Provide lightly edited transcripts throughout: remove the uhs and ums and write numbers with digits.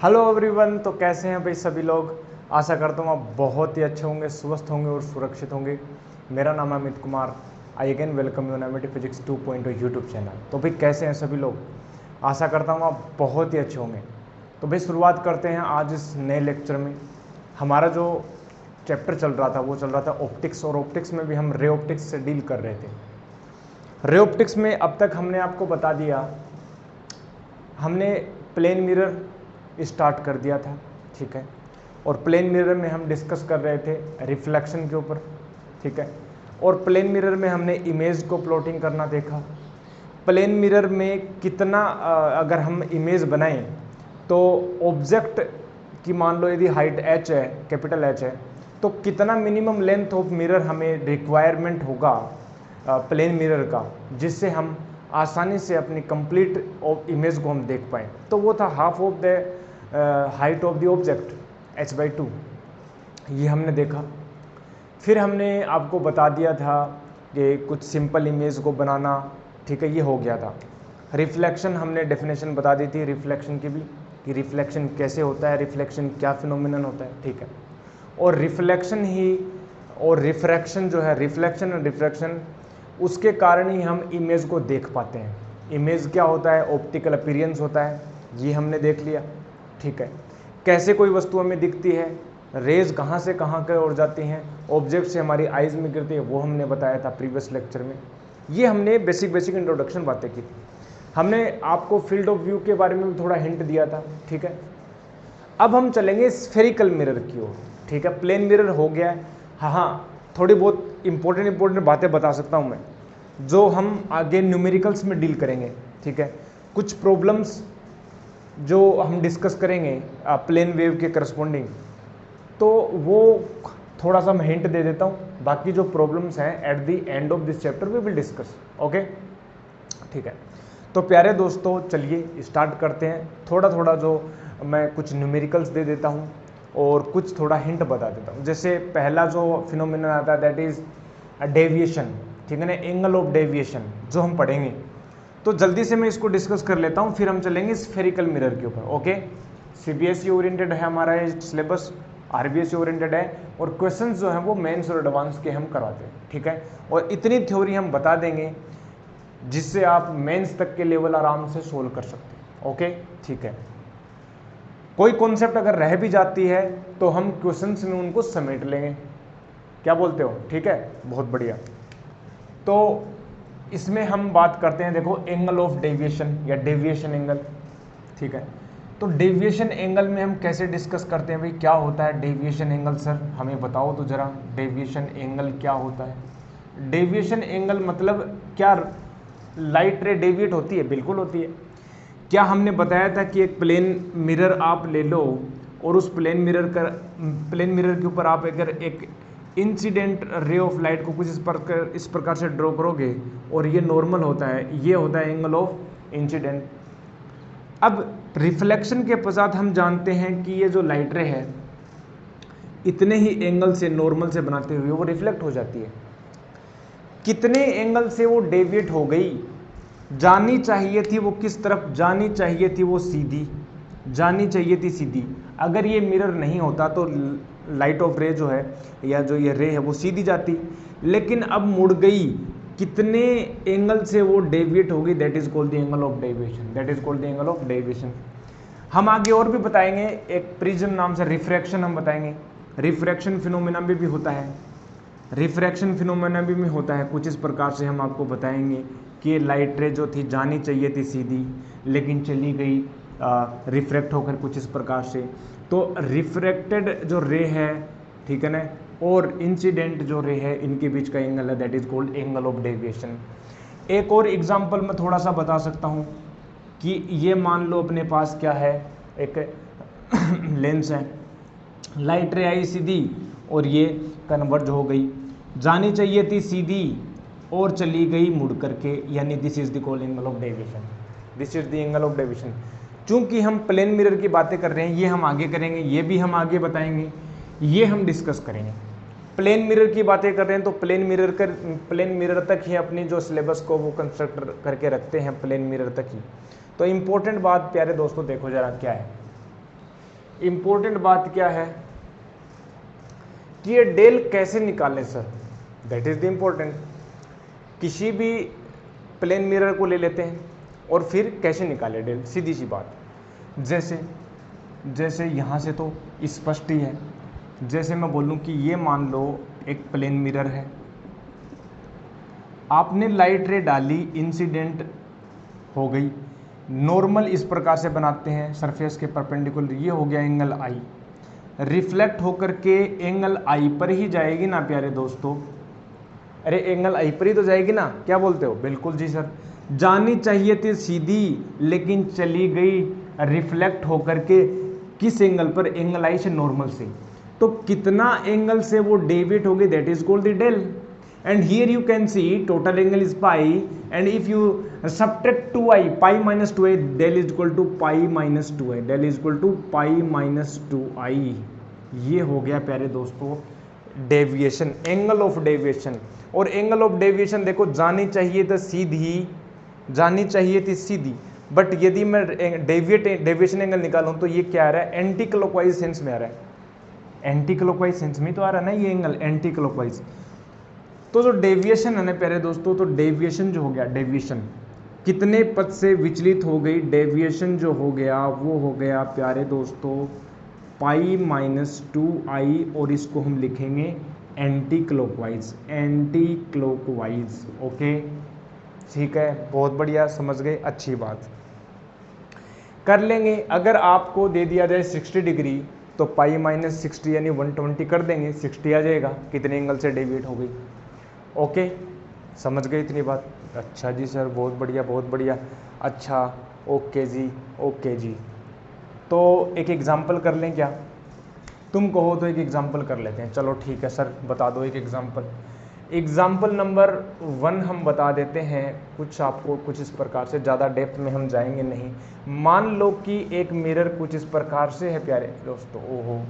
Hello everyone. तो कैसे हैं भाई सभी लोग। आशा करता हूँ आप बहुत ही अच्छे होंगे, स्वस्थ होंगे और सुरक्षित होंगे। मेरा नाम है Amit Kumar. I again welcome you MIT physics 2.0 YouTube channel. तो भाई कैसे हैं सभी लोग। आशा करता हूँ आप बहुत ही अच्छे होंगे। तो भाई शुरुआत करते हैं आज इस नए लेक्चर में। हमारा जो चैप्टर चल रहा था वो चल रहा था ऑप्टिक्स, और ऑप्टिक्स में भी हम रे ऑप्टिक्स से डील कर रहे थे। रे ऑप्टिक्स में अब तक हमने आपको बता दिया, हमने प्लेन मिरर स्टार्ट कर दिया था, ठीक है। और प्लेन मिरर में हम डिस्कस कर रहे थे रिफ्लेक्शन के ऊपर, ठीक है। और प्लेन मिरर में हमने इमेज को प्लॉटिंग करना देखा। प्लेन मिरर में कितना अगर हम इमेज बनाएं तो ऑब्जेक्ट की मान लो यदि हाइट h है, कैपिटल H है, तो कितना मिनिमम लेंथ ऑफ मिरर हमें रिक्वायरमेंट होगा प्लेन मिरर का, जिससे हम आसानी से अपनी कंप्लीट इमेज को हम देख पाएँ। तो वो था half of the height of the object h/2, ये हमने देखा। फिर हमने आपको बता दिया था कि कुछ सिंपल इमेज को बनाना, ठीक है, ये हो गया था। रिफ्लेक्शन हमने डेफिनेशन बता दी थी रिफ्लेक्शन की भी, कि रिफ्लेक्शन कैसे होता है, रिफ्लेक्शन क्या फिनोमिनन होता है, ठीक है। और रिफ्लेक्शन ही और रिफ्रैक्शन जो है, रिफ्लेक्शन और रिफ्रैक्शन, उसके कारण ही हम इमेज को देख पाते हैं। इमेज क्या होता है, ऑप्टिकल अपीयरेंस होता है, ये हमने देख लिया, ठीक है। कैसे कोई वस्तु हमें दिखती है, रेज कहाँ से कहाँ की ओर जाती हैं, ऑब्जेक्ट से हमारी आइज़ में गिरती है, वो हमने बताया था प्रीवियस लेक्चर में। ये हमने बेसिक इंट्रोडक्शन बातें की थी। हमने आपको फील्ड ऑफ व्यू के बारे में भी थोड़ा हिंट दिया था, ठीक है। अब हम चलेंगे स्फेरिकल मिरर की ओर, ठीक है। प्लेन मिरर हो गया है, हाँ, थोड़ी बहुत इंपॉर्टेंट बातें बता सकता हूँ मैं, जो हम आगे न्यूमेरिकल्स में डील करेंगे, ठीक है। कुछ प्रॉब्लम्स जो हम डिस्कस करेंगे प्लेन वेव के करस्पॉन्डिंग, तो वो थोड़ा सा मैं हिंट दे देता हूँ। बाकी जो प्रॉब्लम्स हैं at the end of this chapter we will discuss, okay, ठीक है। तो प्यारे दोस्तों, चलिए स्टार्ट करते हैं। थोड़ा थोड़ा जो मैं कुछ न्यूमेरिकल्स दे देता हूँ और कुछ थोड़ा हिंट बता देता हूँ। जैसे पहला जो फिनोमिनन आता है दैट इज डेविएशन, ठीक है ना, एंगल ऑफ डेविएशन, जो हम पढ़ेंगे। तो जल्दी से मैं इसको डिस्कस कर लेता हूँ, फिर हम चलेंगे स्फेरिकल मिरर के ऊपर, ओके। सीबीएसई ओरिएंटेड है हमारा ये सिलेबस, आरबीएसई ओरिएंटेड है, और क्वेश्चंस जो हैं वो मेंस और एडवांस के हम करवाते हैं, ठीक है। और इतनी थ्योरी हम बता देंगे जिससे आप मेंस तक के लेवल आराम से सोल्व कर सकते हैं, ओके, ठीक है। कोई कॉन्सेप्ट अगर रह भी जाती है तो हम क्वेश्चंस में उनको समेट लेंगे, क्या बोलते हो, ठीक है, बहुत बढ़िया। तो इसमें हम बात करते हैं, देखो, एंगल ऑफ डेविएशन या डेविएशन एंगल, ठीक है। तो डेविएशन एंगल में हम कैसे डिस्कस करते हैं भाई, क्या होता है डेविएशन एंगल, सर हमें बताओ तो जरा, डेविएशन एंगल क्या होता है। डेविएशन एंगल मतलब क्या, लाइट रे डेविएट होती है, बिल्कुल होती है। क्या हमने बताया था कि एक प्लेन मिरर आप ले लो और उस प्लेन मिरर के ऊपर आप अगर एक इंसिडेंट रे ऑफ लाइट को कुछ इस प्रकार से ड्रॉ करोगे, और ये नॉर्मल होता है, ये होता है एंगल ऑफ इंसिडेंट। अब रिफ्लेक्शन के पश्चात हम जानते हैं कि ये जो लाइट रे है इतने ही एंगल से, नॉर्मल से बनाते हुए वो रिफ्लेक्ट हो जाती है। कितने एंगल से वो डेविएट हो गई, जानी चाहिए थी वो किस तरफ, जानी चाहिए थी वो सीधी, जानी चाहिए थी सीधी। अगर ये मिरर नहीं होता तो लाइट ऑफ रे जो है, या जो ये रे है, वो सीधी जाती, लेकिन अब मुड़ गई। कितने एंगल से वो डेविएट होगी, that is called the angle of deviation, that is called the angle of deviation. हम आगे और भी बताएंगे, एक प्रिज्म नाम से रिफ्रैक्शन हम बताएंगे, रिफ्रैक्शन फिनोमेना भी होता है, रिफ्रैक्शन फिनोमेना भी में होता है कुछ इस प्रकार से। हम आपको बताएंगे कि लाइट रे जो थी जानी चाहिए थी सीधी, लेकिन चली गई रिफ्रैक्ट होकर कुछ इस प्रकार से। तो रिफ्रैक्टेड जो रे है, ठीक है ना, और इंसिडेंट जो रे है, इनके बीच का एंगल है, that is called angle of deviation. एक और एग्जांपल मैं थोड़ा सा बता सकता हूँ कि ये मान लो अपने पास क्या है, एक लेंस है, लाइट रे आई सीधी और ये कन्वर्ज हो गई, जानी चाहिए थी सीधी और चली गई मुड़ करके, यानी this is the called angle of deviation, this is the angle of deviation. चूंकि हम प्लेन मिरर की बातें कर रहे हैं, ये हम आगे करेंगे, ये भी हम आगे बताएंगे, ये हम डिस्कस करेंगे। प्लेन मिरर की बातें कर रहे हैं तो प्लेन मिरर तक ही अपनी जो सिलेबस को वो कंस्ट्रक्ट करके रखते हैं, प्लेन मिरर तक ही। तो इम्पोर्टेंट बात प्यारे दोस्तों देखो जरा क्या है, इंपॉर्टेंट बात क्या है कि ये डेल कैसे निकालें sir, that is the important. किसी भी प्लेन मिरर को ले लेते हैं और फिर कैसे निकाले डेल, सीधी सी बात। जैसे यहाँ से तो स्पष्ट ही है, जैसे मैं बोलूँ कि ये मान लो एक प्लेन मिरर है, आपने लाइट रे डाली, इंसिडेंट हो गई, नॉर्मल इस प्रकार से बनाते हैं सरफेस के परपेंडिकुलर, ये हो गया एंगल आई, रिफ्लेक्ट होकर के एंगल आई पर ही जाएगी ना प्यारे दोस्तों, अरे एंगल आई पर ही तो जाएगी ना, क्या बोलते हो? बिल्कुल जी सर, जानी चाहिए थी सीधी लेकिन चली गई रिफ्लेक्ट होकर के किस एंगल पर? एंगल आई से, नॉर्मल से। तो कितना एंगल से वो डेविएट हो गई, that is called the dell. And here you can see total angle is pi, and if you subtract 2i, pi minus 2i, del is equal to pi minus 2i, del is equal to pi minus 2i। ये हो गया प्यारे दोस्तों deviation, angle of deviation. और angle of deviation देखो, जानी चाहिए तो सीधी, जानी चाहिए थी सीधी, बट यदि मैं डेविएशन एंगल निकालूं तो ये क्या आ रहा है? एंटी क्लॉकवाइज सेंस में आ रहा है, एंटी क्लॉकवाइज सेंस में तो आ रहा है ना ये एंगल, एंटी क्लॉकवाइज। तो जो डेविएशन है ना प्यारे दोस्तों, तो डेविएशन जो हो गया, डेविएशन कितने पद से विचलित हो गई, डेविएशन जो हो गया वो हो गया प्यारे दोस्तों पाई माइनस 2i, और इसको हम लिखेंगे anti clockwise, anti clockwise. Okay ठीक है, बहुत बढ़िया, समझ गए, अच्छी बात। कर लेंगे, अगर आपको दे दिया जाए 60 डिग्री तो पाई माइनस 60 यानी 120 कर देंगे, 60 आ जाएगा, कितने एंगल से डेविएट हो गई। ओके समझ गए इतनी बात? अच्छा जी सर, बहुत बढ़िया बहुत बढ़िया, अच्छा ओके जी, ओके जी। तो एक एग्जांपल कर लें क्या? तुम कहो तो एक एग्जांपल कर लेते हैं, चलो ठीक है सर, बता दो एक एग्जांपल। एग्जांपल नंबर 1 हम बता देते हैं कुछ आपको, कुछ इस प्रकार से, ज़्यादा डेप्थ में हम जाएंगे नहीं। मान लो कि एक मिरर कुछ इस प्रकार से है प्यारे दोस्तों, ओहो,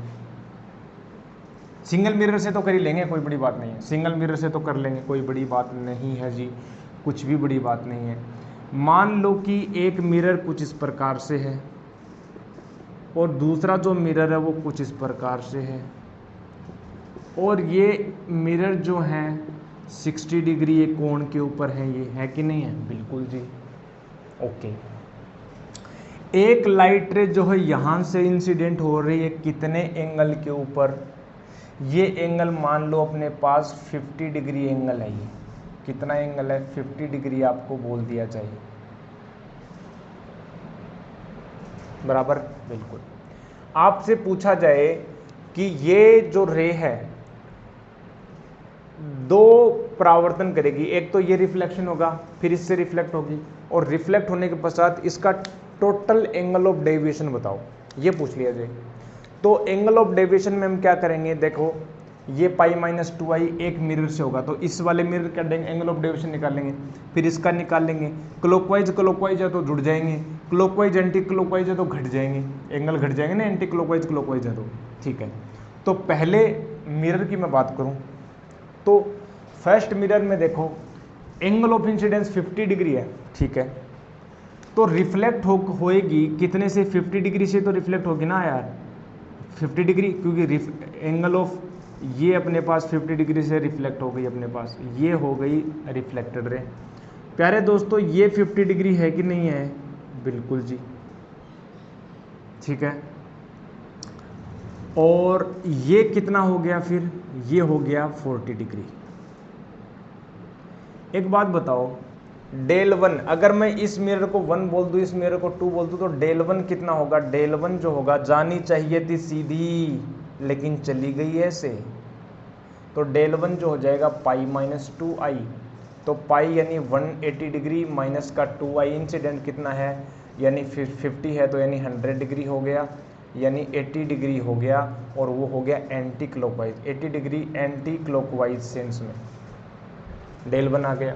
सिंगल मिरर से तो कर ही लेंगे, कोई बड़ी बात नहीं है, सिंगल मिरर से तो कर लेंगे, कोई बड़ी बात नहीं है जी, कुछ भी बड़ी बात नहीं है। मान लो कि एक मिरर कुछ इस प्रकार से है और दूसरा जो मिरर है वो कुछ इस प्रकार से है, और ये मिरर जो हैं 60 डिग्री ये कोण के ऊपर है, ये है कि नहीं है? बिल्कुल जी। ओके, एक लाइट रे जो है यहाँ से इंसिडेंट हो रही है कितने एंगल के ऊपर? ये एंगल मान लो अपने पास 50 डिग्री एंगल है, ये कितना एंगल है? 50 डिग्री आपको बोल दिया चाहिए, बराबर। बिल्कुल, आपसे पूछा जाए कि ये जो रे है दो परावर्तन करेगी, एक तो ये रिफ्लेक्शन होगा, फिर इससे रिफ्लेक्ट होगी, और रिफ्लेक्ट होने के पश्चात इसका टोटल एंगल ऑफ डेविएशन बताओ, ये पूछ लिया जाए। तो एंगल ऑफ डेविएशन में हम क्या करेंगे, देखो ये पाई माइनस 2i एक मिरर से होगा, तो इस वाले मिरर का एंगल ऑफ डेविएशन निकालेंगे, फिर इसका निकाल लेंगे, क्लॉकवाइज क्लॉकवाइज है तो जुड़ जाएंगे, क्लॉकवाइज एंटी क्लॉकवाइज है तो घट जाएंगे, एंगल घट जाएंगे ना, एंटी क्लॉकवाइज क्लॉकवाइज है तो, ठीक है। तो पहले मिरर की मैं बात करूँ तो फर्स्ट मिरर में देखो एंगल ऑफ इंसिडेंस 50 डिग्री है, ठीक है, तो रिफ्लेक्ट होएगी कितने से? 50 डिग्री से तो रिफ्लेक्ट होगी ना यार, 50 डिग्री, क्योंकि एंगल ऑफ ये अपने पास 50 डिग्री से रिफ्लेक्ट हो गई अपने पास, ये हो गई रिफ्लेक्टेड रे। प्यारे दोस्तों ये 50 डिग्री है कि नहीं है? बिल्कुल जी, ठीक है। और ये कितना हो गया फिर? ये हो गया 40 डिग्री। एक बात बताओ, डेल 1, अगर मैं इस मिरर को 1 बोल दूं, इस मिरर को 2 बोल दूं, तो डेल 1 कितना होगा? डेल 1 जो होगा, जानी चाहिए थी सीधी लेकिन चली गई ऐसे, तो डेल 1 जो हो जाएगा पाई माइनस 2i, तो पाई यानी 180 डिग्री माइनस का 2i इंसिडेंट कितना है, यानी 50 है तो यानी 100 डिग्री हो गया, यानी 80 डिग्री हो गया, और वो हो गया anti clockwise, 80 degree anti clockwise sense में डेल 1 आ गया।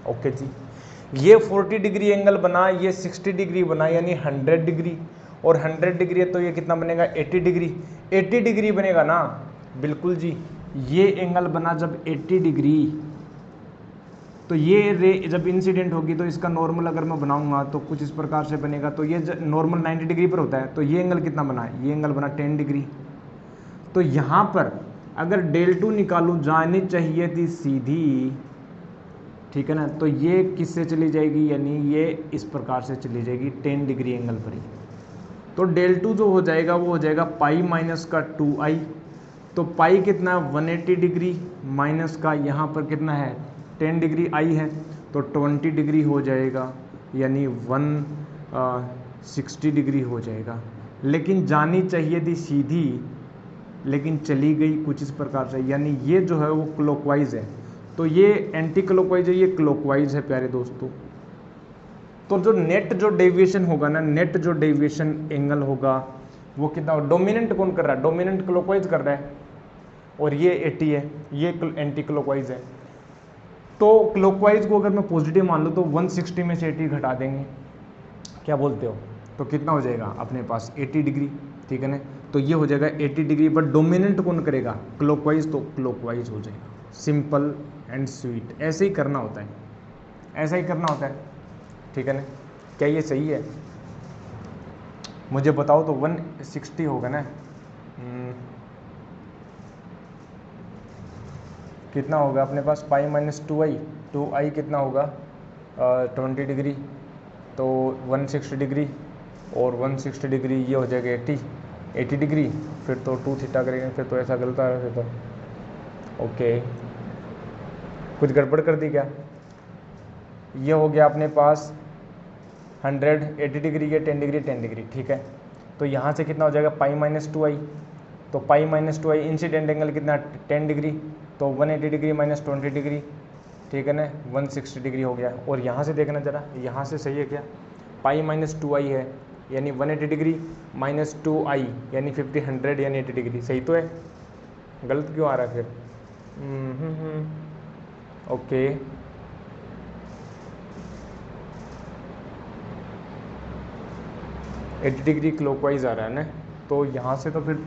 ओके जी, ये 40 डिग्री एंगल बना, ये 60 डिग्री बना, यानी 100 डिग्री, और 100 डिग्री है तो ये कितना बनेगा? 80 डिग्री, 80 डिग्री बनेगा ना। बिल्कुल जी, ये एंगल बना जब 80 डिग्री, तो ये रे जब इंसिडेंट होगी तो इसका नॉर्मल अगर मैं बनाऊंगा तो कुछ इस प्रकार से बनेगा। तो ये नॉर्मल 90 डिग्री पर होता है, तो ये एंगल कितना बना, ये एंगल बना 10 डिग्री। तो यहाँ पर अगर डेल टू निकालूँ, जानी चाहिए थी सीधी, ठीक है ना, तो ये किससे चली जाएगी, यानी ये इस प्रकार से चली जाएगी 10 डिग्री एंगल पर ही। तो डेल टू जो हो जाएगा वो हो जाएगा पाई माइनस का 2i। तो पाई कितना 180 डिग्री माइनस का यहाँ पर कितना है 10 डिग्री i है, तो 20 डिग्री हो जाएगा, यानी 160 डिग्री हो जाएगा। लेकिन जानी चाहिए थी सीधी, लेकिन चली गई कुछ इस प्रकार से, यानी ये जो है वो क्लॉकवाइज है, तो ये एंटी क्लॉकवाइज है, ये क्लॉकवाइज है प्यारे दोस्तों। तो जो नेट जो डेविएशन होगा ना, नेट जो डेविएशन एंगल होगा वो कितना, डोमिनेंट कौन कर रहा है, डोमिनेंट क्लॉकवाइज कर रहा है, और ये 80 है, ये एंटी क्लॉकवाइज है। तो क्लॉकवाइज को अगर मैं पॉजिटिव मान लूँ तो 160 में से 80 घटा देंगे, क्या बोलते हो, तो कितना हो जाएगा अपने पास 80 डिग्री, ठीक है ना। तो ये हो जाएगा 80 डिग्री, बट डोमिनेंट कौन करेगा, क्लॉकवाइज, तो क्लॉकवाइज हो जाएगा। सिंपल एंड स्वीट, ऐसे ही करना होता है, ऐसा ही करना होता है, ठीक है ना। क्या ये सही है, मुझे बताओ तो 160 होगा ना, कितना होगा अपने पास, पाई माइनस 2i कितना होगा 20 डिग्री, तो 160 डिग्री और 160 डिग्री ये हो जाएगा 80 डिग्री, फिर तो 2 थीटा करेंगे, फिर तो ऐसा गलत आ रहा है, फिर तो ओके कुछ गड़बड़ कर दी क्या। ये हो गया अपने पास 180 डिग्री, ये 10 डिग्री 10 डिग्री, ठीक है। तो यहाँ से कितना हो जाएगा पाई माइनस 2i, तो pi minus 2i incident angle कितना 10 डिग्री, तो 180 डिग्री माइनस 20 डिग्री, ठीक है ना, 160 डिग्री हो गया। और यहाँ से देखना जरा, यहाँ से सही है क्या, पाई माइनस 2i है, यानी 180 डिग्री माइनस 2i यानी 50 100 यानी 80 डिग्री, सही तो है, गलत क्यों आ रहा है फिर, ओके। एटी डिग्री क्लॉकवाइज आ रहा है ना, तो यहाँ से तो फिर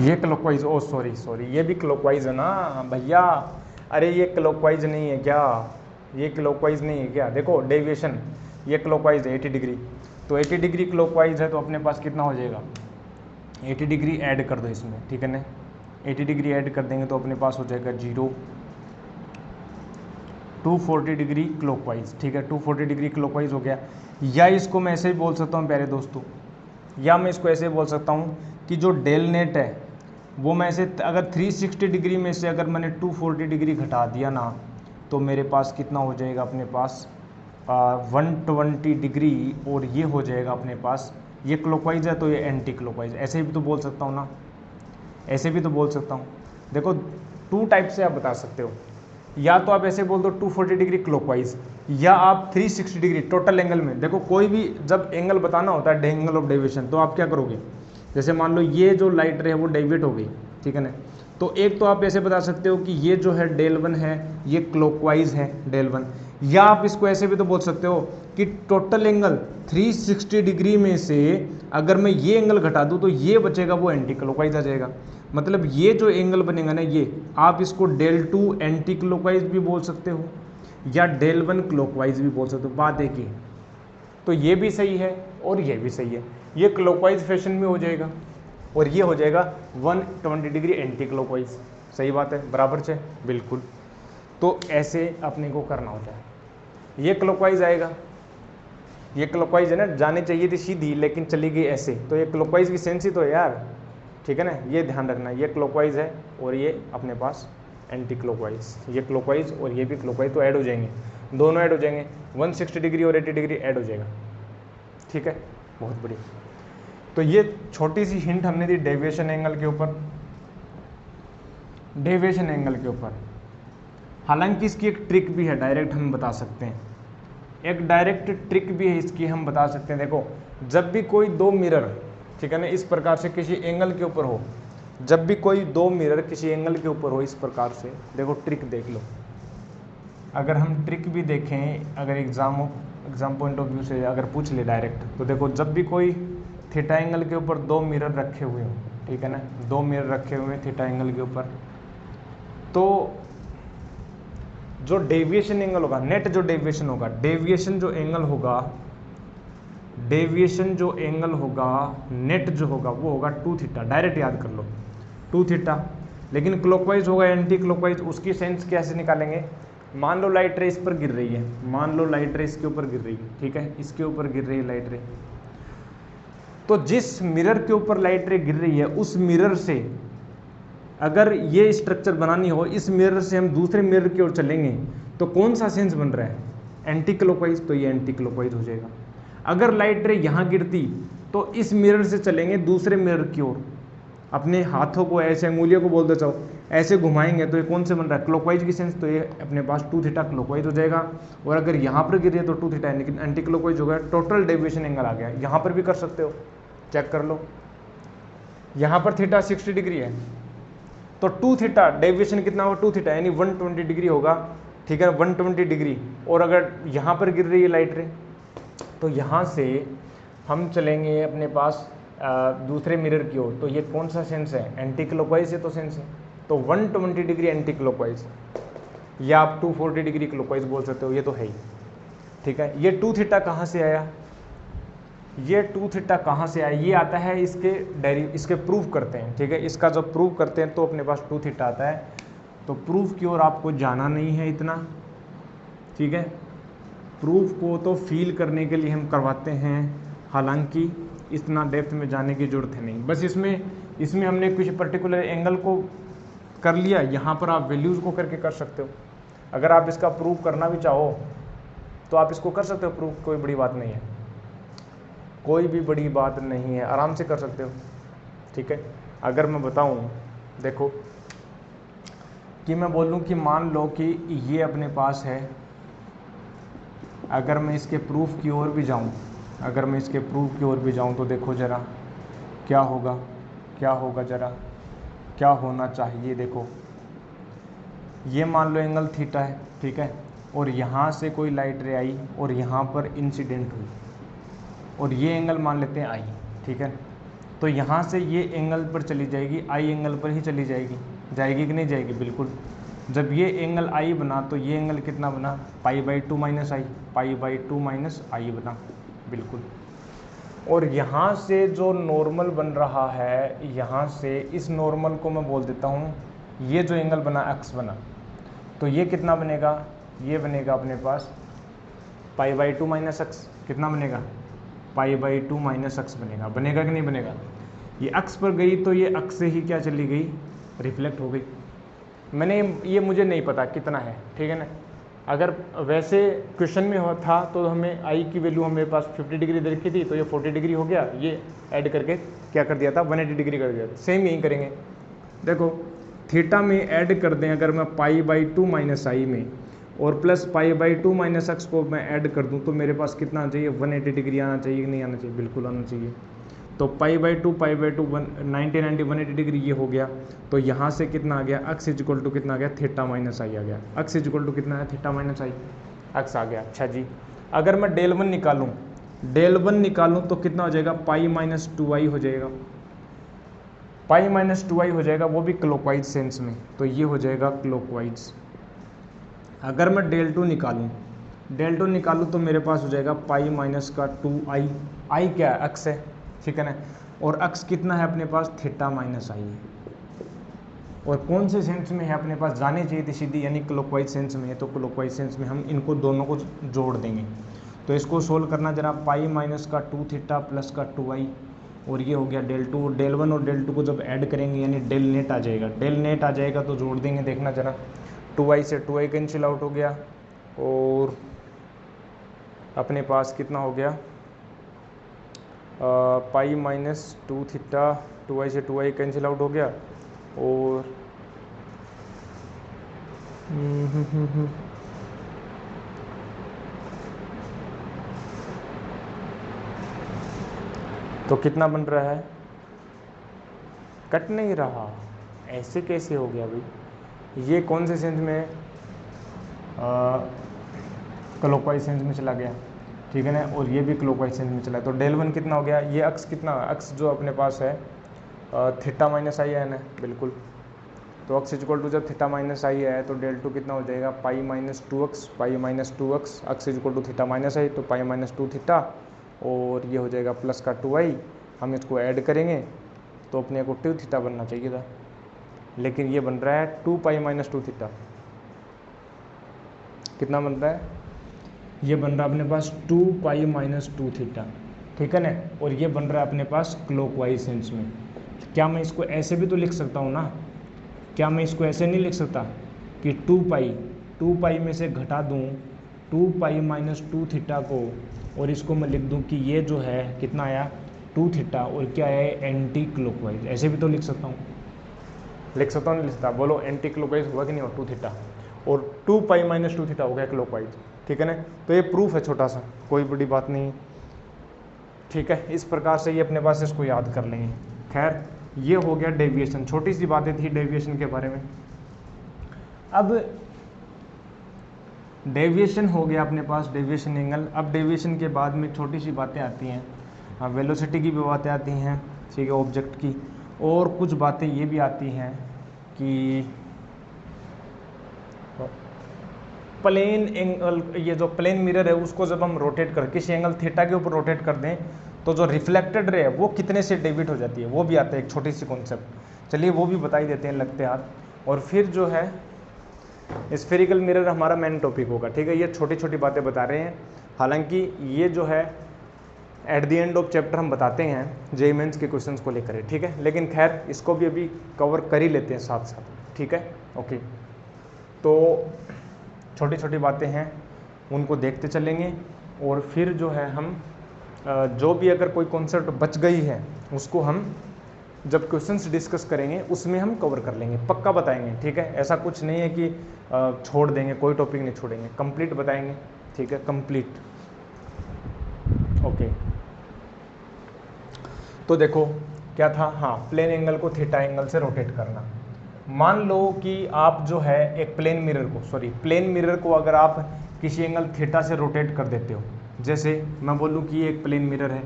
ये क्लॉकवाइज, ओ सॉरी ये भी क्लॉकवाइज है ना भैया, अरे ये क्लॉकवाइज नहीं है क्या, ये क्लॉकवाइज नहीं है क्या, देखो डेविएशन ये क्लॉकवाइज है 80 डिग्री, तो 80 डिग्री क्लॉकवाइज है, तो अपने पास कितना हो जाएगा 80 डिग्री ऐड कर दो इसमें, ठीक है ना, 80 डिग्री ऐड कर देंगे तो अपने पास हो जाएगा 0, 240 डिग्री क्लॉकवाइज, ठीक है, 240 डिग्री क्लॉकवाइज हो गया। या इसको मैं ऐसे ही बोल सकता हूँ प्यारे दोस्तों, या मैं इसको ऐसे ही बोल सकता हूँ कि जो डेल नेट है वो मैं ऐसे, अगर 360 डिग्री में से अगर मैंने 240 डिग्री घटा दिया ना, तो मेरे पास कितना हो जाएगा अपने पास 120 डिग्री, और ये हो जाएगा अपने पास, ये क्लॉकवाइज है तो ये एंटी क्लॉकवाइज, ऐसे भी तो बोल सकता हूँ ना, ऐसे भी तो बोल सकता हूँ। देखो 2 टाइप से आप बता सकते हो, या तो आप ऐसे बोल दो 240 डिग्री क्लॉकवाइज, या आप 360 डिग्री टोटल एंगल में। देखो कोई भी जब एंगल बताना होता है, एंगल ऑफ डेविएशन, तो आप क्या करोगे, जैसे मान लो ये जो लाइट रे है वो डेविएट हो गई, ठीक है ना, तो एक तो आप ऐसे बता सकते हो कि ये जो है डेल 1 है ये क्लॉकवाइज है डेल 1, या आप इसको ऐसे भी तो बोल सकते हो कि टोटल एंगल 360 डिग्री में से अगर मैं ये एंगल घटा दूं तो ये बचेगा वो एंटी क्लॉकवाइज आ जाएगा। मतलब ये जो एंगल बनेगा ना, ये आप इसको डेल 2 एंटी क्लॉकवाइज भी बोल सकते हो या डेल 1 क्लॉकवाइज भी बोल सकते हो, बात एक ही। तो ये भी सही है और ये भी सही है, ये क्लॉकवाइज फैशन में हो जाएगा और ये हो जाएगा 120 डिग्री एंटी क्लॉकवाइज, सही बात है, बराबर से, बिल्कुल। तो ऐसे अपने को करना होता है, ये क्लॉकवाइज आएगा, ये क्लॉकवाइज है ना, जाने चाहिए थी सीधी लेकिन चली गई ऐसे, तो ये क्लॉकवाइज की सेंस ही तो है यार, ठीक है ना, ये ध्यान रखना, ये क्लॉकवाइज है और ये अपने पास एंटी क्लॉकवाइज, ये क्लॉकवाइज और ये भी क्लॉकवाइज, तो ऐड हो जाएंगे, दोनों ऐड हो जाएंगे, 160 डिग्री और 80 डिग्री ऐड हो जाएगा, ठीक है, बहुत बढ़िया। तो ये छोटी सी हिंट हमने दी डेविएशन एंगल के ऊपर, डेविएशन एंगल के ऊपर। हालांकि इसकी एक ट्रिक भी है, डायरेक्ट हम बता सकते हैं, एक डायरेक्ट ट्रिक भी है इसकी, हम बता सकते हैं। देखो जब भी कोई 2 मिरर, ठीक है ना, इस प्रकार से किसी एंगल के ऊपर हो, जब भी कोई 2 मिरर किसी एंगल के ऊपर हो इस प्रकार से, देखो ट्रिक देख लो, अगर हम ट्रिक भी देखें, अगर एग्जाम पॉइंट ऑफ व्यू से अगर पूछ ले डायरेक्ट, तो देखो जब भी कोई थीटा एंगल के ऊपर 2 मिरर रखे हुए हों, ठीक है ना, 2 मिरर रखे हुए हैं थीटा एंगल के ऊपर, तो जो डेविएशन एंगल होगा, नेट जो डेविएशन होगा, डेविएशन जो एंगल होगा, डेविएशन जो एंगल होगा, नेट जो होगा वो होगा 2 थीटा। डायरेक्ट याद कर लो 2 थीटा। लेकिन क्लॉकवाइज होगा एंटी क्लॉकवाइज, उसकी सेंस कैसे निकालेंगे? मान लो लाइट रे इस पर गिर रही है, मान लो लाइट रे इसके ऊपर गिर रही है, ठीक है, इसके ऊपर गिर रही है लाइट रे, तो जिस मिरर के ऊपर लाइट रे गिर रही है उस मिरर से अगर ये स्ट्रक्चर बनानी हो, इस मिरर से हम दूसरे मिरर की ओर चलेंगे तो कौन सा सेंस बन रहा है? एंटी क्लॉकवाइज, तो ये एंटी क्लॉकवाइज हो जाएगा। अगर लाइट रे यहाँ गिरती तो इस मिरर से चलेंगे दूसरे मिरर की ओर, अपने हाथों को ऐसे, अंगुलियों को बोलते जाओ, ऐसे घुमाएंगे तो ये कौन से बन रहा है? क्लॉकवाइज की सेंस, तो ये अपने पास 2 थीटा क्लॉकवाइज हो जाएगा। और अगर यहाँ पर गिरे तो 2 थीटा लेकिन एंटी क्लॉकवाइज हो गया, टोटल डेविएशन एंगल आ गया। यहाँ पर भी कर सकते हो, चेक कर लो, यहाँ पर थीटा 60 डिग्री है तो 2 थीटा डेविएशन कितना होगा? 2 थीटा यानी 120 डिग्री होगा, ठीक है, 120 डिग्री। और अगर यहाँ पर गिर रही है लाइट रे तो यहाँ से हम चलेंगे अपने पास दूसरे मिरर की ओर, तो ये कौन सा सेंस है? एंटी क्लॉकवाइज है, तो सेंस है, तो 120 डिग्री एंटी क्लॉकवाइज, या आप 240 डिग्री क्लॉकवाइज बोल सकते हो, ये तो है ही, ठीक है। ये 2 थीटा कहाँ से आया? ये 2 थीटा कहाँ से आया? ये आता है इसके प्रूफ करते हैं, ठीक है, इसका जब प्रूफ करते हैं तो अपने पास 2 थीटा आता है। तो प्रूफ की ओर आपको जाना नहीं है इतना, ठीक है, प्रूफ को तो फील करने के लिए हम करवाते हैं, हालांकि इतना डेप्थ में जाने की ज़रूरत है नहीं। बस इसमें हमने कुछ पर्टिकुलर एंगल को कर लिया, यहाँ पर आप वैल्यूज़ को करके कर सकते हो। अगर आप इसका प्रूफ करना भी चाहो तो आप इसको कर सकते हो प्रूफ, कोई बड़ी बात नहीं है, कोई भी बड़ी बात नहीं है, आराम से कर सकते हो, ठीक है। अगर मैं बताऊं, देखो कि मैं बोलूं कि मान लो कि ये अपने पास है, अगर मैं इसके प्रूफ की ओर भी जाऊं, अगर मैं इसके प्रूफ की ओर भी जाऊं तो देखो ज़रा क्या होगा, क्या होगा, ज़रा क्या होना चाहिए। देखो ये मान लो एंगल थीटा है, ठीक है, और यहाँ से कोई लाइट रे आई और यहाँ पर इंसिडेंट हुई, और ये एंगल मान लेते हैं आई, ठीक है, तो यहाँ से ये एंगल पर चली जाएगी, आई एंगल पर ही चली जाएगी, जाएगी कि नहीं जाएगी? बिल्कुल। जब ये एंगल आई बना तो ये एंगल कितना बना? π/2 माइनस आई, π/2 माइनस आई बना, बिल्कुल। और यहाँ से जो नॉर्मल बन रहा है, यहाँ से इस नॉर्मल को मैं बोल देता हूँ, ये जो एंगल बना एक्स बना, तो ये कितना बनेगा? ये बनेगा अपने पास π/2 माइनस एक्स, कितना बनेगा? π/2 माइनस एक्स बनेगा, बनेगा कि नहीं बनेगा? ये अक्स पर गई तो ये अक्स से ही क्या चली गई? रिफ्लेक्ट हो गई। ये मुझे नहीं पता कितना है, ठीक है ना। अगर वैसे क्वेश्चन में हो था तो हमें आई की वैल्यू हमारे पास 50 डिग्री दे रखी थी, तो ये 40 डिग्री हो गया, ये ऐड करके क्या कर दिया था? 180 डिग्री कर दिया था। सेम यही करेंगे, देखो थीटा में ऐड कर दें अगर मैं π/2 माइनस आई में, और प्लस π/2 माइनस एक्स को मैं ऐड कर दूं तो मेरे पास कितना आना चाहिए? 180 डिग्री आना चाहिए कि नहीं आना चाहिए? बिल्कुल आना चाहिए। तो π/2 90 180 डिग्री ये हो गया, तो यहाँ से कितना आ गया? एक्स इक्वल टू कितना आ गया? थीटा माइनस आई आ गया। एक्स इक्वल टू कितना है? थीटा माइनस आई, एक्स आ गया। अच्छा जी, अगर मैं डेल वन निकालूँ तो कितना हो जाएगा? π-2i हो जाएगा, π-2i हो जाएगा, वो भी क्लॉकवाइज सेंस में, तो ये हो जाएगा क्लॉकवाइज। अगर मैं डेल टू निकालूँ तो मेरे पास हो जाएगा π-2i, आई क्या है? एक्स है, ठीक है ना, और एक्स कितना है अपने पास? थीटा माइनस आई है। और कौन से सेंस में है अपने पास? जाने चाहिए थी सीधी, यानी क्लॉकवाइज सेंस में है, तो क्लॉकवाइज सेंस में हम इनको दोनों को जोड़ देंगे। तो इसको सोल्व करना जरा, π-2 थीटा प्लस का 2i, और ये हो गया डेल टू। डेल वन और डेल टू को जब ऐड करेंगे यानी डेल नेट आ जाएगा, डेल नेट आ जाएगा तो जोड़ देंगे, देखना जरा, 2i से 2i कैंसिल आउट हो गया, और अपने पास कितना हो गया? π-2 थीटा, 2i से 2i कैंसिल आउट हो गया, और तो कितना बन रहा है? कट नहीं रहा, ऐसे कैसे हो गया भाई? ये कौन से सेंस में? क्लॉकवाइज सेंस में चला गया, ठीक है ना, और ये भी क्लॉकवाइज सेंस में चला है। तो डेल वन कितना हो गया, ये अक्स कितना, अक्स जो अपने पास है थीटा माइनस आई है ना, बिल्कुल। तो अक्स इक्वल टू जब थीटा माइनस आई है तो डेल टू कितना हो जाएगा, pi minus two x, pi minus two x, x equal to theta minus i तो पाई माइनस टू थीटा, और ये हो जाएगा प्लस का टू आई। हम इसको ऐड करेंगे तो अपने को टू थीटा बनना चाहिए था, लेकिन ये बन रहा है two pi minus two theta. कितना बन रहा है, ये बन रहा है अपने पास two pi minus two theta, ठीक है ना, और ये बन रहा है अपने पास क्लॉकवाइज सेंस में। क्या मैं इसको ऐसे भी तो लिख सकता हूँ ना, क्या मैं इसको ऐसे नहीं लिख सकता कि टू पाई में से घटा दूँ two pi minus two theta को, और इसको मैं लिख दूँ कि ये जो है कितना आया टू थीटा, और क्या है एंटी क्लॉकवाइज। ऐसे भी तो लिख सकता हूँ, लिख सकता हूँ नहीं लिख सकता, बोलो एंटी क्लॉकवाइज हुआ कि नहीं हुआ, टू थीटा, और two pi minus two theta हो गया क्लॉकवाइज, ठीक है ना। तो ये प्रूफ है छोटा सा, कोई बड़ी बात नहीं, ठीक है। इस प्रकार से ये अपने पास इसको याद कर लेंगे। खैर ये हो गया डेविएशन, छोटी सी बातें थी डेविएशन के बारे में। अब डेविएशन हो गया अपने पास, डेविएशन एंगल। अब डेविएशन के बाद में छोटी सी बातें आती हैं, वेलोसिटी की भी बातें आती हैं, ठीक है, ऑब्जेक्ट की, और कुछ बातें ये भी आती हैं कि प्लेन एंगल, ये जो प्लेन मिरर है उसको जब हम रोटेट कर किसी एंगल थीटा के ऊपर रोटेट कर दें तो जो रिफ्लेक्टेड रे है वो कितने से डेविएट हो जाती है, वो भी आता है एक छोटी सी कॉन्सेप्ट। चलिए वो भी बता ही देते हैं लगते हाथ। और फिर जो है स्फेरिकल मिरर हमारा मेन टॉपिक होगा, ठीक है। ये छोटी छोटी बातें बता रहे हैं, हालांकि ये जो है eight the end of chapter हम बताते हैं जेईई मेंस के क्वेश्चंस को लेकर, ठीक है, लेकिन खैर इसको भी अभी कवर कर ही लेते हैं साथ साथ, ठीक है, ओके। तो छोटी छोटी बातें हैं उनको देखते चलेंगे, और फिर जो है हम जो भी अगर कोई कॉन्सेप्ट बच गई है उसको हम जब क्वेश्चंस डिस्कस करेंगे उसमें हम कवर कर लेंगे, पक्का बताएंगे, ठीक है। ऐसा कुछ नहीं है कि छोड़ देंगे, कोई टॉपिक नहीं छोड़ेंगे, कंप्लीट बताएंगे, ठीक है, कंप्लीट, ओके। तो देखो क्या था, हाँ, प्लेन एंगल को थीटा एंगल से रोटेट करना। मान लो कि आप जो है एक प्लेन मिरर को अगर आप किसी एंगल थीटा से रोटेट कर देते हो, जैसे मैं बोलूँ कि ये एक प्लेन मिरर है,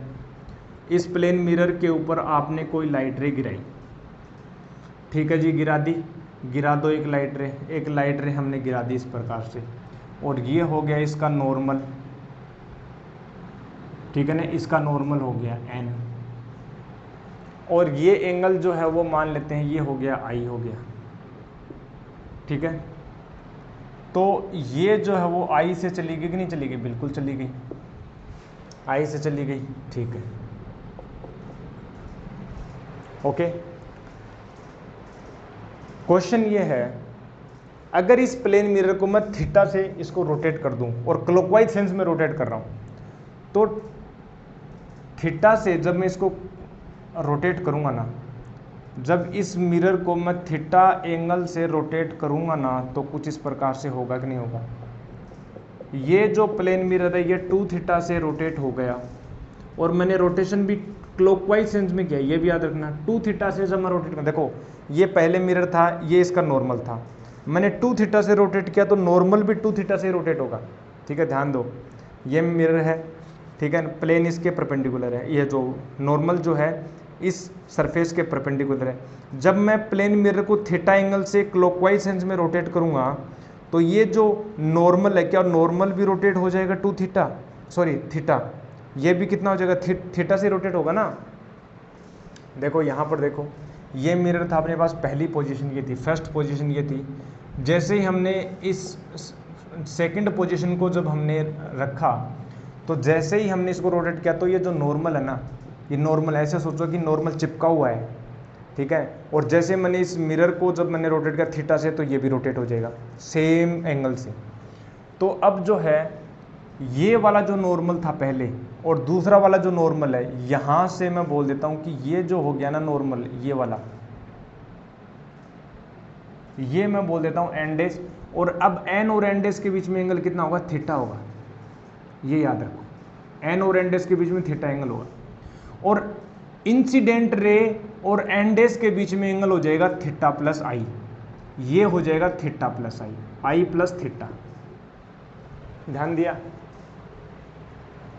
इस प्लेन मिरर के ऊपर आपने कोई लाइट रे गिराई, ठीक है जी, गिरा दो एक लाइट रे हमने गिरा दी इस प्रकार से, और ये हो गया इसका नॉर्मल, ठीक है ना, इसका नॉर्मल हो गया n, और ये एंगल जो है वो मान लेते हैं ये हो गया I हो गया, ठीक है। तो ये जो है वो I से चली गई कि नहीं चली गई, बिल्कुल चली गई, I से चली गई, ठीक है, ओके। क्वेश्चन ये है, अगर इस प्लेन मिरर को मैं थीटा से इसको रोटेट कर दूं और क्लॉकवाइज सेंस में रोटेट कर रहा हूं, तो थीटा से जब मैं इसको रोटेट करूंगा ना, जब इस मिरर को मैं थीटा एंगल से रोटेट करूंगा ना, तो कुछ इस प्रकार से होगा कि नहीं होगा। ये जो प्लेन मिरर है ये टू थीटा से रोटेट हो गया, और मैंने रोटेशन भी क्लॉकवाइज सेंस में किया, ये भी याद रखना। टू थीटा से जब मैं रोटेट कर, देखो ये पहले मिरर था, ये इसका नॉर्मल था, मैंने टू थीटा से रोटेट किया तो नॉर्मल भी टू थीटा से रोटेट होगा, ठीक है, ध्यान दो। ये मिरर है, ठीक है, प्लेन इसके परपेंडिकुलर है, ये जो नॉर्मल जो है इस सरफेस के परपेंडिकुलर है। जब मैं प्लेन मिरर को थीटा एंगल से क्लॉकवाइज सेंस में रोटेट करूंगा तो ये जो नॉर्मल है, क्या नॉर्मल भी रोटेट हो जाएगा टू थीटा, सॉरी थीटा, ये भी कितना हो जाएगा, थीटा से रोटेट होगा ना। देखो यहाँ पर देखो, ये मिरर था अपने पास, पहली पोजीशन ये थी, फर्स्ट पोजीशन ये थी। जैसे ही हमने इस सेकंड पोजीशन को जब हमने रखा, तो जैसे ही हमने इसको रोटेट किया तो ये जो नॉर्मल है ना, ये नॉर्मल, ऐसे सोचो कि नॉर्मल चिपका हुआ है, ठीक है, और जैसे मैंने इस मिरर को जब मैंने रोटेट किया थीटा से, तो ये भी रोटेट हो जाएगा सेम एंगल से। तो अब जो है ये वाला जो नॉर्मल था पहले और दूसरा वाला जो नॉर्मल है, यहाँ से मैं बोल देता हूँ कि ये जो हो गया ना नॉर्मल, ये वाला, ये मैं बोल देता हूँ एन डेज, और अब एन और एन डेज के बीच में एंगल कितना होगा, थीटा होगा, ये याद रखो, एन और एन डेज के बीच में थीटा एंगल होगा, और इंसिडेंट रे और एन डेज के बीच में एंगल हो जाएगा थीटा प्लस आई, ये हो जाएगा थीटा प्लस आई, आई प्लस थीटा, ध्यान दिया।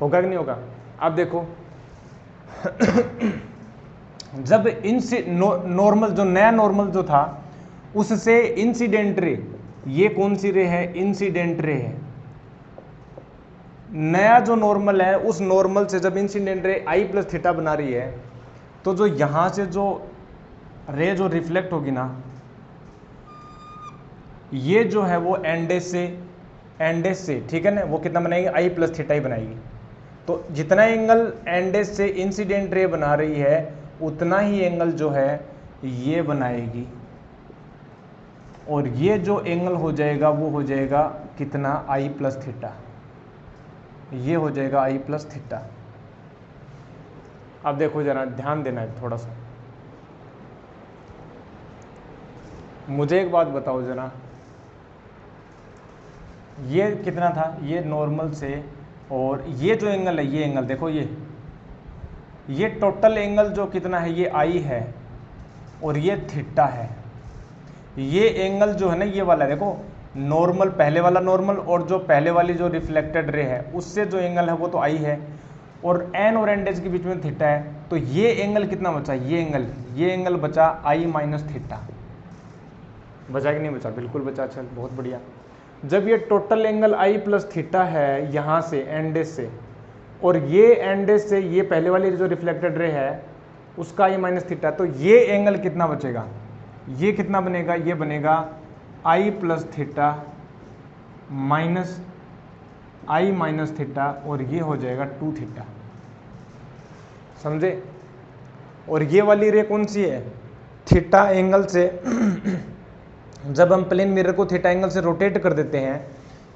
होगा कि नहीं होगा? अब देखो जब नॉर्मल जो नया नॉर्मल जो था उससे इंसिडेंट रे, ये कौन सी रे है? इंसिडेंट रे है। नया जो नॉर्मल है उस नॉर्मल से जब इंसिडेंट रे आई प्लस थीटा बना रही है तो जो यहां से जो रे जो रिफ्लेक्ट होगी ना, ये जो है वो एंडेस से ठीक है ना, वो कितना बनाएगी? आई प्लस थीटा ही बनाएगी। तो जितना एंगल एंडेस से इंसिडेंट रे बना रही है उतना ही एंगल जो है ये बनाएगी, और ये जो एंगल हो जाएगा वो हो जाएगा कितना? आई प्लस थीटा। ये हो जाएगा आई प्लस थीटा। अब देखो जरा ध्यान देना है थोड़ा सा, मुझे एक बात बताओ जरा, ये कितना था? ये नॉर्मल से, और ये जो एंगल है, ये एंगल देखो, ये टोटल एंगल जो कितना है? ये आई है और ये थीटा है। ये एंगल जो है ना, ये वाला देखो, नॉर्मल पहले वाला नॉर्मल और जो पहले वाली जो रिफ्लेक्टेड रे है उससे जो एंगल है वो तो आई है, और एन और एन डेज के बीच में थीटा है। तो ये एंगल कितना बचा? ये एंगल बचा आई माइनस थीटा। बचा कि नहीं बचा? बिल्कुल बचा। चल बहुत बढ़िया। जब ये टोटल एंगल आई प्लस थीटा है यहाँ से एन डेज से, और ये एन डेज से ये पहले वाली जो रिफ्लेक्टेड रे है उसका आई माइनस थीटा, तो ये एंगल कितना बचेगा? ये कितना बनेगा? ये बनेगा आई प्लस थीटा माइनस आई माइनस थीटा, और ये हो जाएगा 2 थीटा। समझे? और ये वाली रे कौन सी है? थीटा एंगल से जब हम प्लेन मिरर को थीटा एंगल से रोटेट कर देते हैं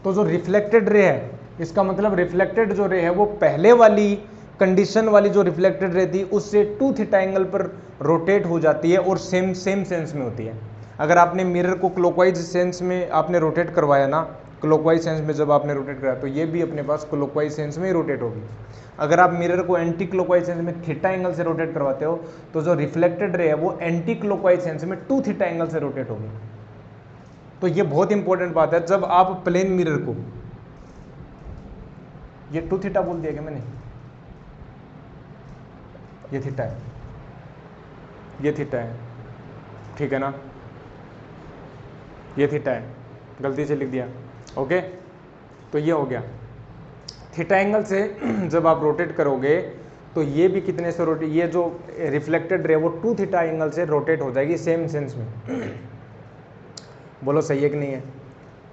तो जो रिफ्लेक्टेड रे है, इसका मतलब रिफ्लेक्टेड जो रे है वो पहले वाली कंडीशन वाली जो रिफ्लेक्टेड रे थी उससे 2 थीटा एंगल पर रोटेट हो जाती है और सेम सेंस में होती है। अगर आपने मिरर को क्लॉकवाइज सेंस में आपने रोटेट करवाया ना, क्लॉकवाइज सेंस में जब आपने रोटेट कराया तो ये भी अपने पास क्लॉकवाइज सेंस में ही रोटेट होगी। अगर आप मिरर को एंटी क्लॉकवाइज सेंस में थीटा एंगल से रोटेट करवाते हो तो जो रिफ्लेक्टेड रे है वो एंटी क्लॉकवाइज सेंस में 2 थीटा एंगल से रोटेट होगी। तो ये बहुत इंपॉर्टेंट बात है। जब आप प्लेन मिरर को, ये 2 थीटा बोल दिया क्या मैंने? ये थीटा है, ये थीटा है, ठीक है ना? ये थीटा है, गलती से लिख दिया। ओके, तो ये हो गया। थीटा एंगल से जब आप रोटेट करोगे तो ये भी कितने से रोटेट, ये जो रिफ्लेक्टेड रे वो 2 थीटा एंगल से रोटेट हो जाएगी सेम सेंस में। बोलो सही है कि नहीं है?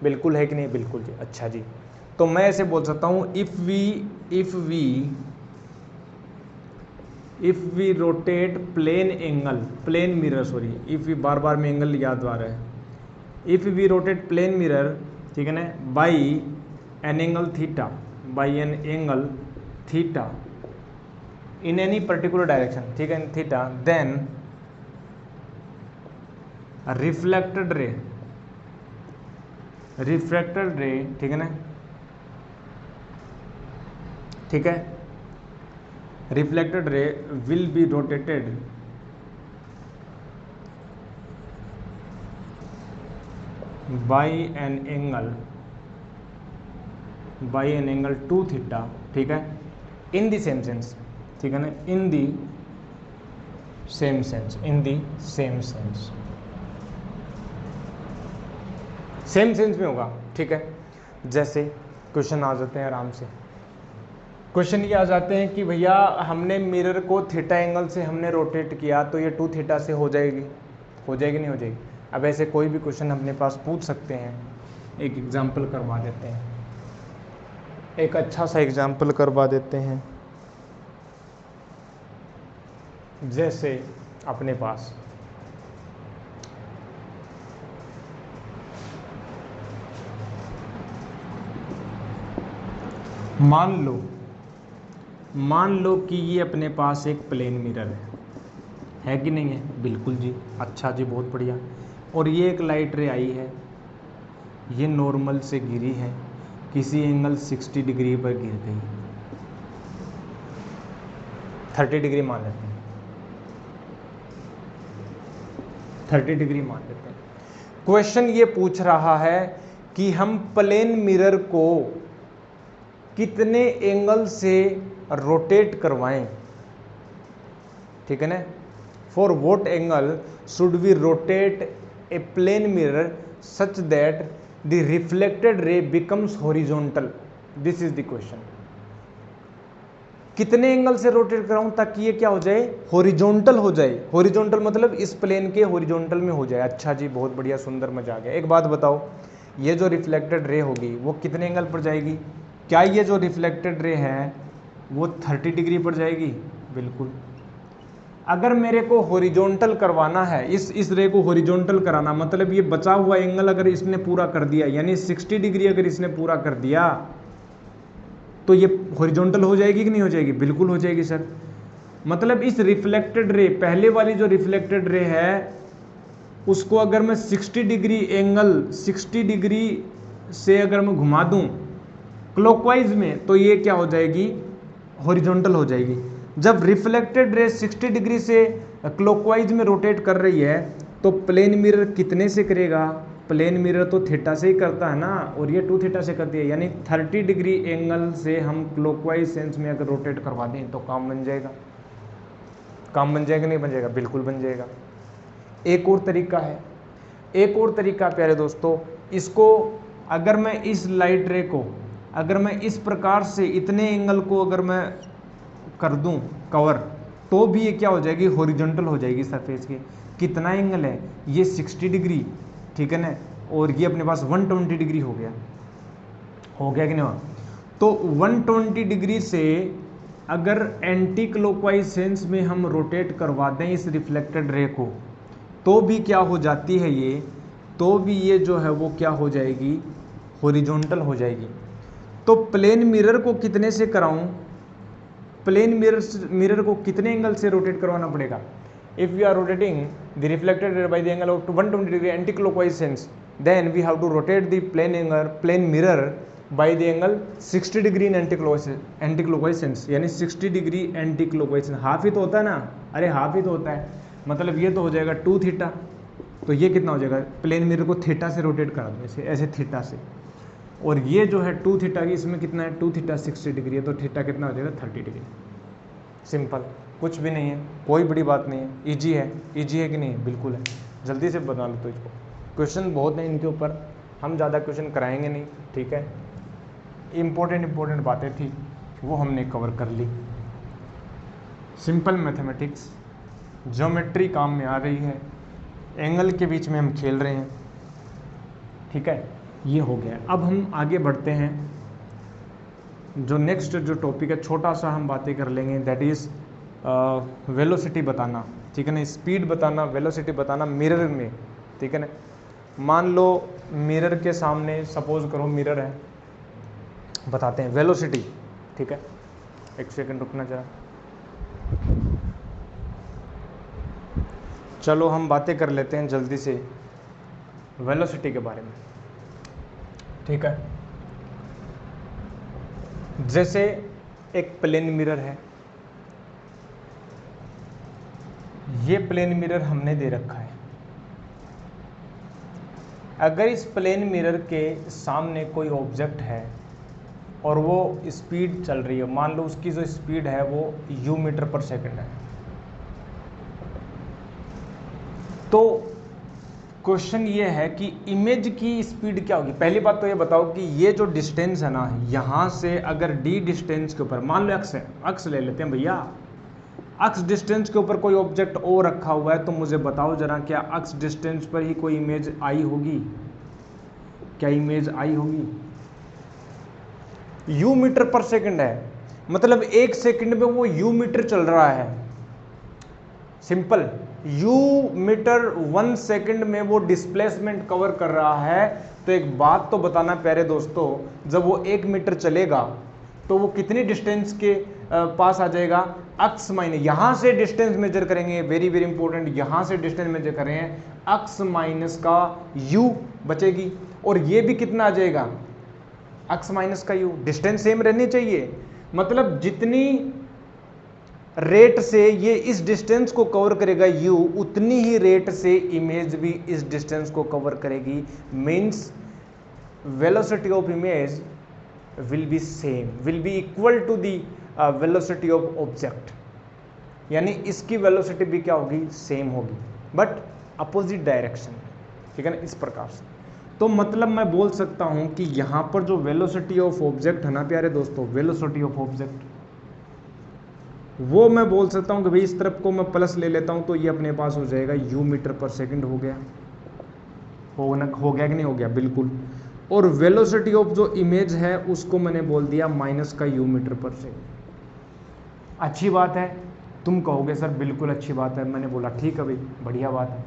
बिल्कुल है कि नहीं? बिल्कुल जी। अच्छा जी, तो मैं ऐसे बोल सकता हूँ if we rotate plane mirror, sorry if we, बार बार में एंगल याद आ रहा है, if we rotate plane mirror, ठीक है ना, by an angle theta in any particular direction, ठीक है, थीटा, देन रिफ्लेक्टेड रे, ठीक है ना, ठीक है, reflected ray will be rotated by an angle 2 theta, ठीक है, इन द सेम सेंस, ठीक है ना, in the same sense, same sense में होगा, ठीक है। जैसे क्वेश्चन आ जाते हैं आराम से, क्वेश्चन ये आ जाते हैं कि भैया हमने मिरर को थीटा एंगल से हमने रोटेट किया तो ये 2 थीटा से हो जाएगी नहीं हो जाएगी? अब ऐसे कोई भी क्वेश्चन अपने पास पूछ सकते हैं। एक एग्जांपल करवा देते हैं, एक अच्छा सा एग्जांपल करवा देते हैं। जैसे अपने पास मान लो कि ये अपने पास एक प्लेन मिरर है कि नहीं है? बिल्कुल जी। अच्छा जी, बहुत बढ़िया। और ये एक लाइट रे आई है, ये नॉर्मल से गिरी है, किसी एंगल 60 डिग्री पर गिर गई, 30 डिग्री मान लेते हैं, 30 डिग्री मान लेते हैं। क्वेश्चन ये पूछ रहा है कि हम प्लेन मिरर को कितने एंगल से रोटेट करवाएं, ठीक है ना। For what angle should we rotate a plane mirror such that the reflected ray becomes horizontal, this is the question. कितने एंगल से रोटेट कराऊं ताकि ये क्या हो जाए, हॉरिजॉन्टल हो जाए। हॉरिजॉन्टल मतलब इस प्लेन के हॉरिजॉन्टल में हो जाए। अच्छा जी, बहुत बढ़िया, सुंदर, मजा आ गया। एक बात बताओ, ये जो रिफ्लेक्टेड रे होगी वो कितने एंगल पर जाएगी? क्या ये जो रिफ्लेक्टेड रे है वो 30 डिग्री पर जाएगी? बिल्कुल। अगर मेरे को हॉरिजॉन्टल करवाना है, इस रे को हॉरिजॉन्टल कराना, मतलब ये बचा हुआ एंगल अगर इसने पूरा कर दिया, यानी 60 डिग्री अगर इसने पूरा कर दिया, तो ये हॉरिजॉन्टल हो जाएगी कि नहीं हो जाएगी? बिल्कुल हो जाएगी सर। मतलब इस रिफ्लेक्टेड रे, पहले वाली जो रिफ्लेक्टेड रे है, उसको अगर मैं 60 डिग्री एंगल, 60 डिग्री से अगर मैं घुमा दूं क्लॉकवाइज में, तो ये क्या हो जाएगी, हॉरिजॉन्टल हो जाएगी। जब रिफ्लेक्टेड रे 60 डिग्री से क्लॉकवाइज में रोटेट कर रही है, तो प्लेन मिरर कितने से करेगा? प्लेन मिरर तो थीटा से ही करता है ना, और ये 2 थीटा से करती है, यानी 30 डिग्री एंगल से हम क्लॉकवाइज सेंस में अगर रोटेट करवा दें तो काम बन जाएगा। काम बन जाएगा नहीं बन जाएगा? बिल्कुल बन जाएगा। एक और तरीका है, एक और तरीका प्यारे दोस्तों, इसको अगर मैं इस लाइट रे को अगर मैं इस प्रकार से इतने एंगल को अगर मैं कर दूं कवर, तो भी ये क्या हो जाएगी, हॉरिजॉन्टल हो जाएगी सरफेस के। कितना एंगल है ये? 60 डिग्री, ठीक है ना, और ये अपने पास 120 डिग्री हो गया कि नहीं? तो 120 डिग्री से अगर एंटी क्लॉकवाइज सेंस में हम रोटेट करवा दें इस रिफ्लेक्टेड रे को, तो भी क्या हो जाती है ये, तो भी ये जो है वो क्या हो जाएगी, हॉरिजॉन्टल हो जाएगी। तो प्लेन मिरर को कितने से कराऊं? प्लेन मिरर को कितने एंगल से रोटेट करवाना पड़ेगा? If we are rotating the reflected ray by the angle of 120 degree anti clockwise sense, then we have to rotate the plane mirror by the angle 60 degree in anti clockwise sense, यानी 60 degree anti clockwise sense. Half ही तो होता है ना, अरे half ही तो होता है, मतलब ये तो हो जाएगा 2 थीटा। तो ये कितना हो जाएगा? प्लेन मिरर को थीटा से रोटेट करा दो, ऐसे थीटा से, और ये जो है 2 थीटा की, इसमें कितना है, 2 थीटा 60 डिग्री है, तो थीटा कितना हो जाएगा, 30 डिग्री। सिंपल, कुछ भी नहीं है, कोई बड़ी बात नहीं है, इजी है। इजी है कि नहीं? बिल्कुल है। जल्दी से बना लो तो इसको। क्वेश्चन बहुत हैं इनके ऊपर, हम ज़्यादा क्वेश्चन कराएंगे नहीं, ठीक है। इम्पोर्टेंट बातें थी वो हमने कवर कर ली। सिंपल मैथमेटिक्स, ज्योमेट्री काम में आ रही है, एंगल के बीच में हम खेल रहे हैं, ठीक है। ये हो गया। अब हम आगे बढ़ते हैं, जो नेक्स्ट जो टॉपिक है, छोटा सा हम बातें कर लेंगे, दैट इज़ वेलोसिटी बताना, ठीक है ना, स्पीड बताना, वेलोसिटी बताना मिरर में, ठीक है ना। मान लो मिरर के सामने, सपोज करो मिरर है, बताते हैं वेलोसिटी, ठीक है। एक सेकंड रुकना जरा, चलो हम बातें कर लेते हैं जल्दी से वेलोसिटी के बारे में, ठीक है। जैसे एक प्लेन मिरर है, ये प्लेन मिरर हमने दे रखा है। अगर इस प्लेन मिरर के सामने कोई ऑब्जेक्ट है और वो स्पीड चल रही है, मान लो उसकी जो स्पीड है वो u मीटर पर सेकंड है, तो क्वेश्चन ये है कि इमेज की स्पीड क्या होगी। पहली बात तो ये बताओ कि ये जो डिस्टेंस है ना, यहाँ से अगर d डिस्टेंस के ऊपर, मान लो x है, x ले लेते हैं भैया, x डिस्टेंस के ऊपर कोई ऑब्जेक्ट o रखा हुआ है, तो मुझे बताओ जरा, क्या x डिस्टेंस पर ही कोई इमेज आई होगी? क्या इमेज आई होगी? u मीटर पर सेकंड है, मतलब 1 सेकंड में वो u मीटर चल रहा है। सिंपल, u मीटर 1 सेकंड में वो डिस्प्लेसमेंट कवर कर रहा है। तो एक बात तो बताना प्यारे दोस्तों, जब वो 1 मीटर चलेगा तो वो कितनी डिस्टेंस के पास आ जाएगा? x माइनस, यहाँ से डिस्टेंस मेजर करेंगे, वेरी वेरी इंपॉर्टेंट, यहाँ से डिस्टेंस मेजर कर रहे हैं, x माइनस का u बचेगी, और ये भी कितना आ जाएगा? x माइनस का u। डिस्टेंस सेम रहनी चाहिए, मतलब जितनी रेट से ये इस डिस्टेंस को कवर करेगा u, उतनी ही रेट से इमेज भी इस डिस्टेंस को कवर करेगी। Means velocity of image will be same, will be equal to the velocity of object, यानी इसकी वेलोसिटी भी क्या होगी, सेम होगी, बट अपोजिट डायरेक्शन में, ठीक है ना, इस प्रकार से। तो मतलब मैं बोल सकता हूं कि यहां पर जो वेलोसिटी ऑफ ऑब्जेक्ट है ना प्यारे दोस्तों, वेलोसिटी ऑफ ऑब्जेक्ट, वो मैं बोल सकता हूं कि भाई इस तरफ को मैं प्लस ले लेता हूं तो ये अपने पास हो जाएगा u मीटर पर सेकंड हो गया, हो गया कि नहीं हो गया, बिल्कुल। और वेलोसिटी ऑफ जो इमेज है उसको मैंने बोल दिया माइनस का u मीटर पर सेकंड। अच्छी बात है, तुम कहोगे सर बिल्कुल अच्छी बात है, मैंने बोला ठीक है भाई, बढ़िया बात है।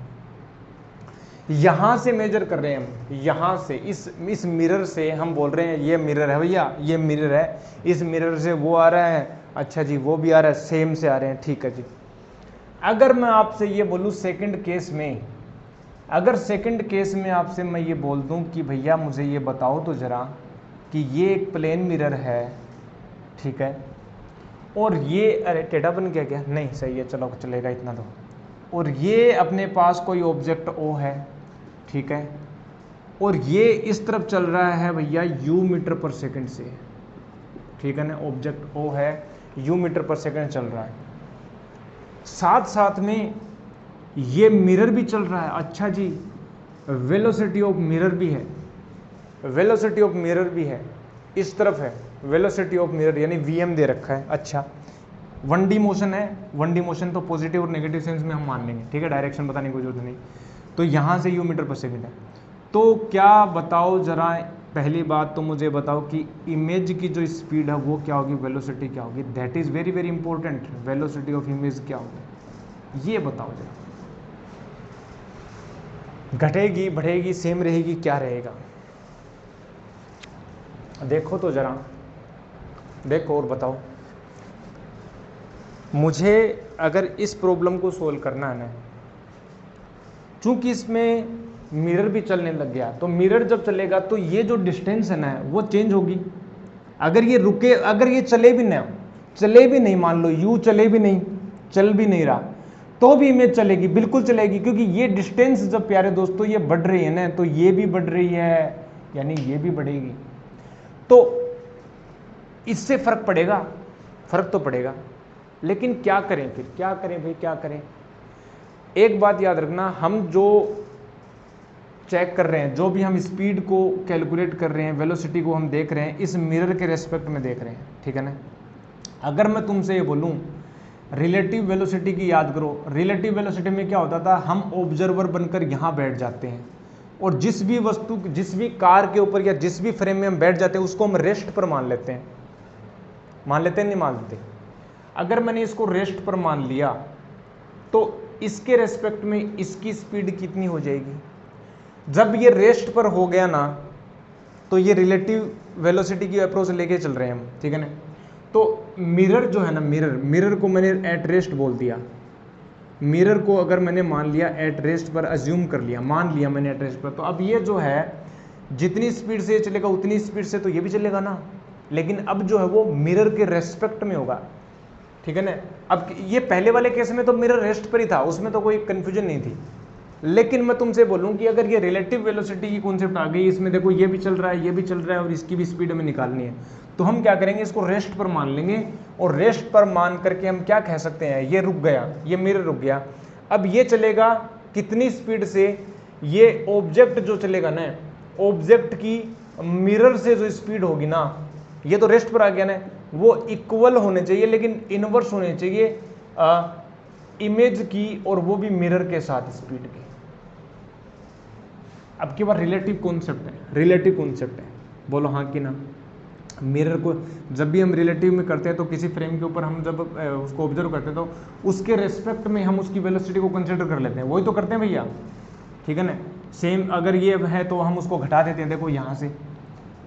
यहां से मेजर कर रहे हैं हम, यहां से इस मिरर से हम बोल रहे हैं ये मिरर है भैया, ये मिरर है, इस मिरर से वो आ रहा है, अच्छा जी वो भी आ रहा है, सेम से आ रहे हैं, ठीक है जी। अगर मैं आपसे ये बोलूं सेकंड केस में, अगर सेकंड केस में आपसे मैं ये बोल दूं कि भैया मुझे ये बताओ तो जरा कि ये एक प्लेन मिरर है, ठीक है, और ये, अरे टेढ़ा बन गया क्या, नहीं सही है, चलो चलेगा इतना तो, और ये अपने पास कोई ऑब्जेक्ट O है, ठीक है, और ये इस तरफ चल रहा है भैया u मीटर पर सेकंड से, ठीक है ना, ऑब्जेक्ट O है, u मीटर पर सेकंड चल रहा है, साथ साथ में ये मिरर भी चल रहा है, अच्छा जी, वेलोसिटी ऑफ मिरर भी है, वेलोसिटी ऑफ मिरर भी है, इस तरफ है वेलोसिटी ऑफ मिरर, यानी vm दे रखा है, अच्छा 1D मोशन है, 1D मोशन तो पॉजिटिव और नेगेटिव सेंस में हम मान लेंगे, ठीक है, डायरेक्शन बताने की कोई जरूरत नहीं। तो यहाँ से u मीटर पर सेकंड है, तो क्या बताओ जरा, पहली बात तो मुझे बताओ कि इमेज की जो स्पीड है वो क्या होगी, वेलोसिटी क्या होगी, that is very very important, velocity of image क्या होगी, ये बताओ जरा, घटेगी बढ़ेगी सेम रहेगी, क्या रहेगा, देखो तो जरा, देखो और बताओ मुझे। अगर इस प्रॉब्लम को सोल्व करना है ना, चूंकि इसमें मिरर भी चलने लग गया, तो मिरर जब चलेगा तो ये जो डिस्टेंस है ना वो चेंज होगी। अगर ये रुके, अगर ये चले भी नहीं, मान लो यू चले भी नहीं, चल भी नहीं रहा, तो भी इमेज चलेगी, बिल्कुल चलेगी, क्योंकि ये डिस्टेंस जब प्यारे दोस्तों ये बढ़ रही है ना, तो ये भी बढ़ रही है, यानी ये भी बढ़ेगी, तो इससे फर्क पड़ेगा, फर्क तो पड़ेगा। लेकिन क्या करें फिर, क्या करें भाई, क्या करें। एक बात याद रखना, हम जो चेक कर रहे हैं, जो भी हम स्पीड को कैलकुलेट कर रहे हैं, वेलोसिटी को हम देख रहे हैं, इस मिरर के रेस्पेक्ट में देख रहे हैं, ठीक है ना। अगर मैं तुमसे ये बोलूं रिलेटिव वेलोसिटी की याद करो, रिलेटिव वेलोसिटी में क्या होता था, हम ऑब्जर्वर बनकर यहाँ बैठ जाते हैं, और जिस भी वस्तु, जिस भी कार के ऊपर या जिस भी फ्रेम में हम बैठ जाते हैं उसको हम रेस्ट पर मान लेते हैं, नहीं मान लेते। अगर मैंने इसको रेस्ट पर मान लिया तो इसके रेस्पेक्ट में इसकी स्पीड कितनी हो जाएगी, जब ये रेस्ट पर हो गया ना, तो ये रिलेटिव वेलोसिटी की अप्रोच लेके चल रहे हैं हम, ठीक है ना। तो मिरर जो है ना, मिरर को मैंने एट रेस्ट बोल दिया, मिरर को अगर मैंने मान लिया एट रेस्ट पर, अज्यूम कर लिया, मान लिया मैंने एट रेस्ट पर, तो अब ये जो है जितनी स्पीड से ये चलेगा उतनी स्पीड से तो ये भी चलेगा ना, लेकिन अब जो है वो मिरर के रेस्पेक्ट में होगा, ठीक है ना। अब ये पहले वाले केस में तो मिरर रेस्ट पर ही था, उसमें तो कोई कंफ्यूजन नहीं थी। लेकिन मैं तुमसे बोलूं कि अगर ये रिलेटिव वेलोसिटी की कॉन्सेप्ट आ गई, इसमें देखो ये भी चल रहा है, ये भी चल रहा है, और इसकी भी स्पीड हमें निकालनी है, तो हम क्या करेंगे, इसको रेस्ट पर मान लेंगे, और रेस्ट पर मान करके हम क्या कह सकते हैं, ये रुक गया, ये मिरर रुक गया, अब ये चलेगा कितनी स्पीड से, ये ऑब्जेक्ट जो चलेगा ना, ऑब्जेक्ट की मिरर से जो स्पीड होगी ना, ये तो रेस्ट पर आ गया ना, वो इक्वल होने चाहिए, लेकिन इनवर्स होने चाहिए इमेज की, और वो भी मिरर के साथ स्पीड की। अब की बार रिलेटिव कॉन्सेप्ट है, रिलेटिव कॉन्सेप्ट है, बोलो हाँ कि ना। मिरर को जब भी हम रिलेटिव में करते हैं तो किसी फ्रेम के ऊपर हम जब उसको ऑब्जर्व करते हैं तो उसके रेस्पेक्ट में हम उसकी वेलोसिटी को कंसिडर कर लेते हैं, वही तो करते हैं भैया, ठीक है ना। सेम अगर ये है तो हम उसको घटा देते हैं, देखो यहाँ से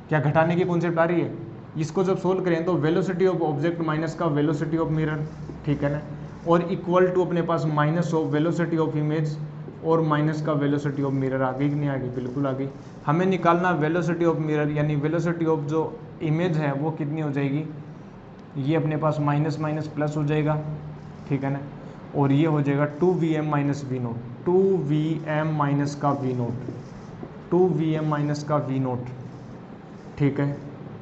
क्या घटाने की कॉन्सेप्ट आ रही है, इसको जब सोल्व करें तो वेलोसिटी ऑफ ऑब्जेक्ट माइनस का वेलोसिटी ऑफ मिरर, ठीक है ना, और इक्वल टू अपने पास minus of velocity of image और माइनस का वेलोसिटी ऑफ मिरर। आ गई कि नहीं आ गई, बिल्कुल आ गई। हमें निकालना वेलोसिटी ऑफ मिरर, यानी वेलोसिटी ऑफ जो इमेज है वो कितनी हो जाएगी, ये अपने पास माइनस माइनस प्लस हो जाएगा, ठीक है ना, और ये हो जाएगा 2Vm minus v naught, 2Vm minus का वी नोट, 2Vm माइनस का वी नोट, ठीक है।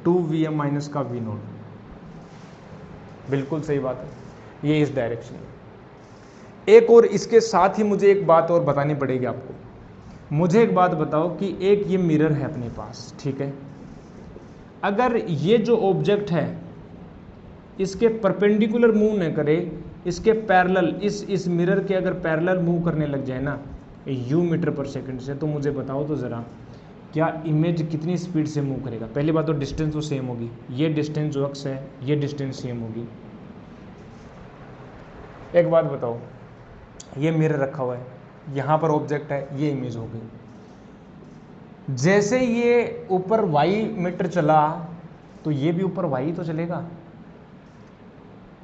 2Vm माइनस का V नोट, बिल्कुल सही बात है, ये इस डायरेक्शन में। एक और इसके साथ ही मुझे एक बात और बतानी पड़ेगी आपको। मुझे एक बात बताओ कि एक ये मिरर है अपने पास, ठीक है, अगर ये जो ऑब्जेक्ट है इसके परपेंडिकुलर मूव न करे, इसके पैरेलल, इस मिरर के अगर पैरेलल मूव करने लग जाए ना u मीटर पर सेकंड से, तो मुझे बताओ तो ज़रा क्या इमेज कितनी स्पीड से मूव करेगा। पहली बात तो डिस्टेंस तो सेम होगी, ये डिस्टेंस जो अक्स है ये डिस्टेंस सेम होगी। एक बात बताओ, ये मिरर रखा हुआ है, यहाँ पर ऑब्जेक्ट है, ये इमेज हो गई। जैसे ये ऊपर y मीटर चला तो ये भी ऊपर y तो चलेगा,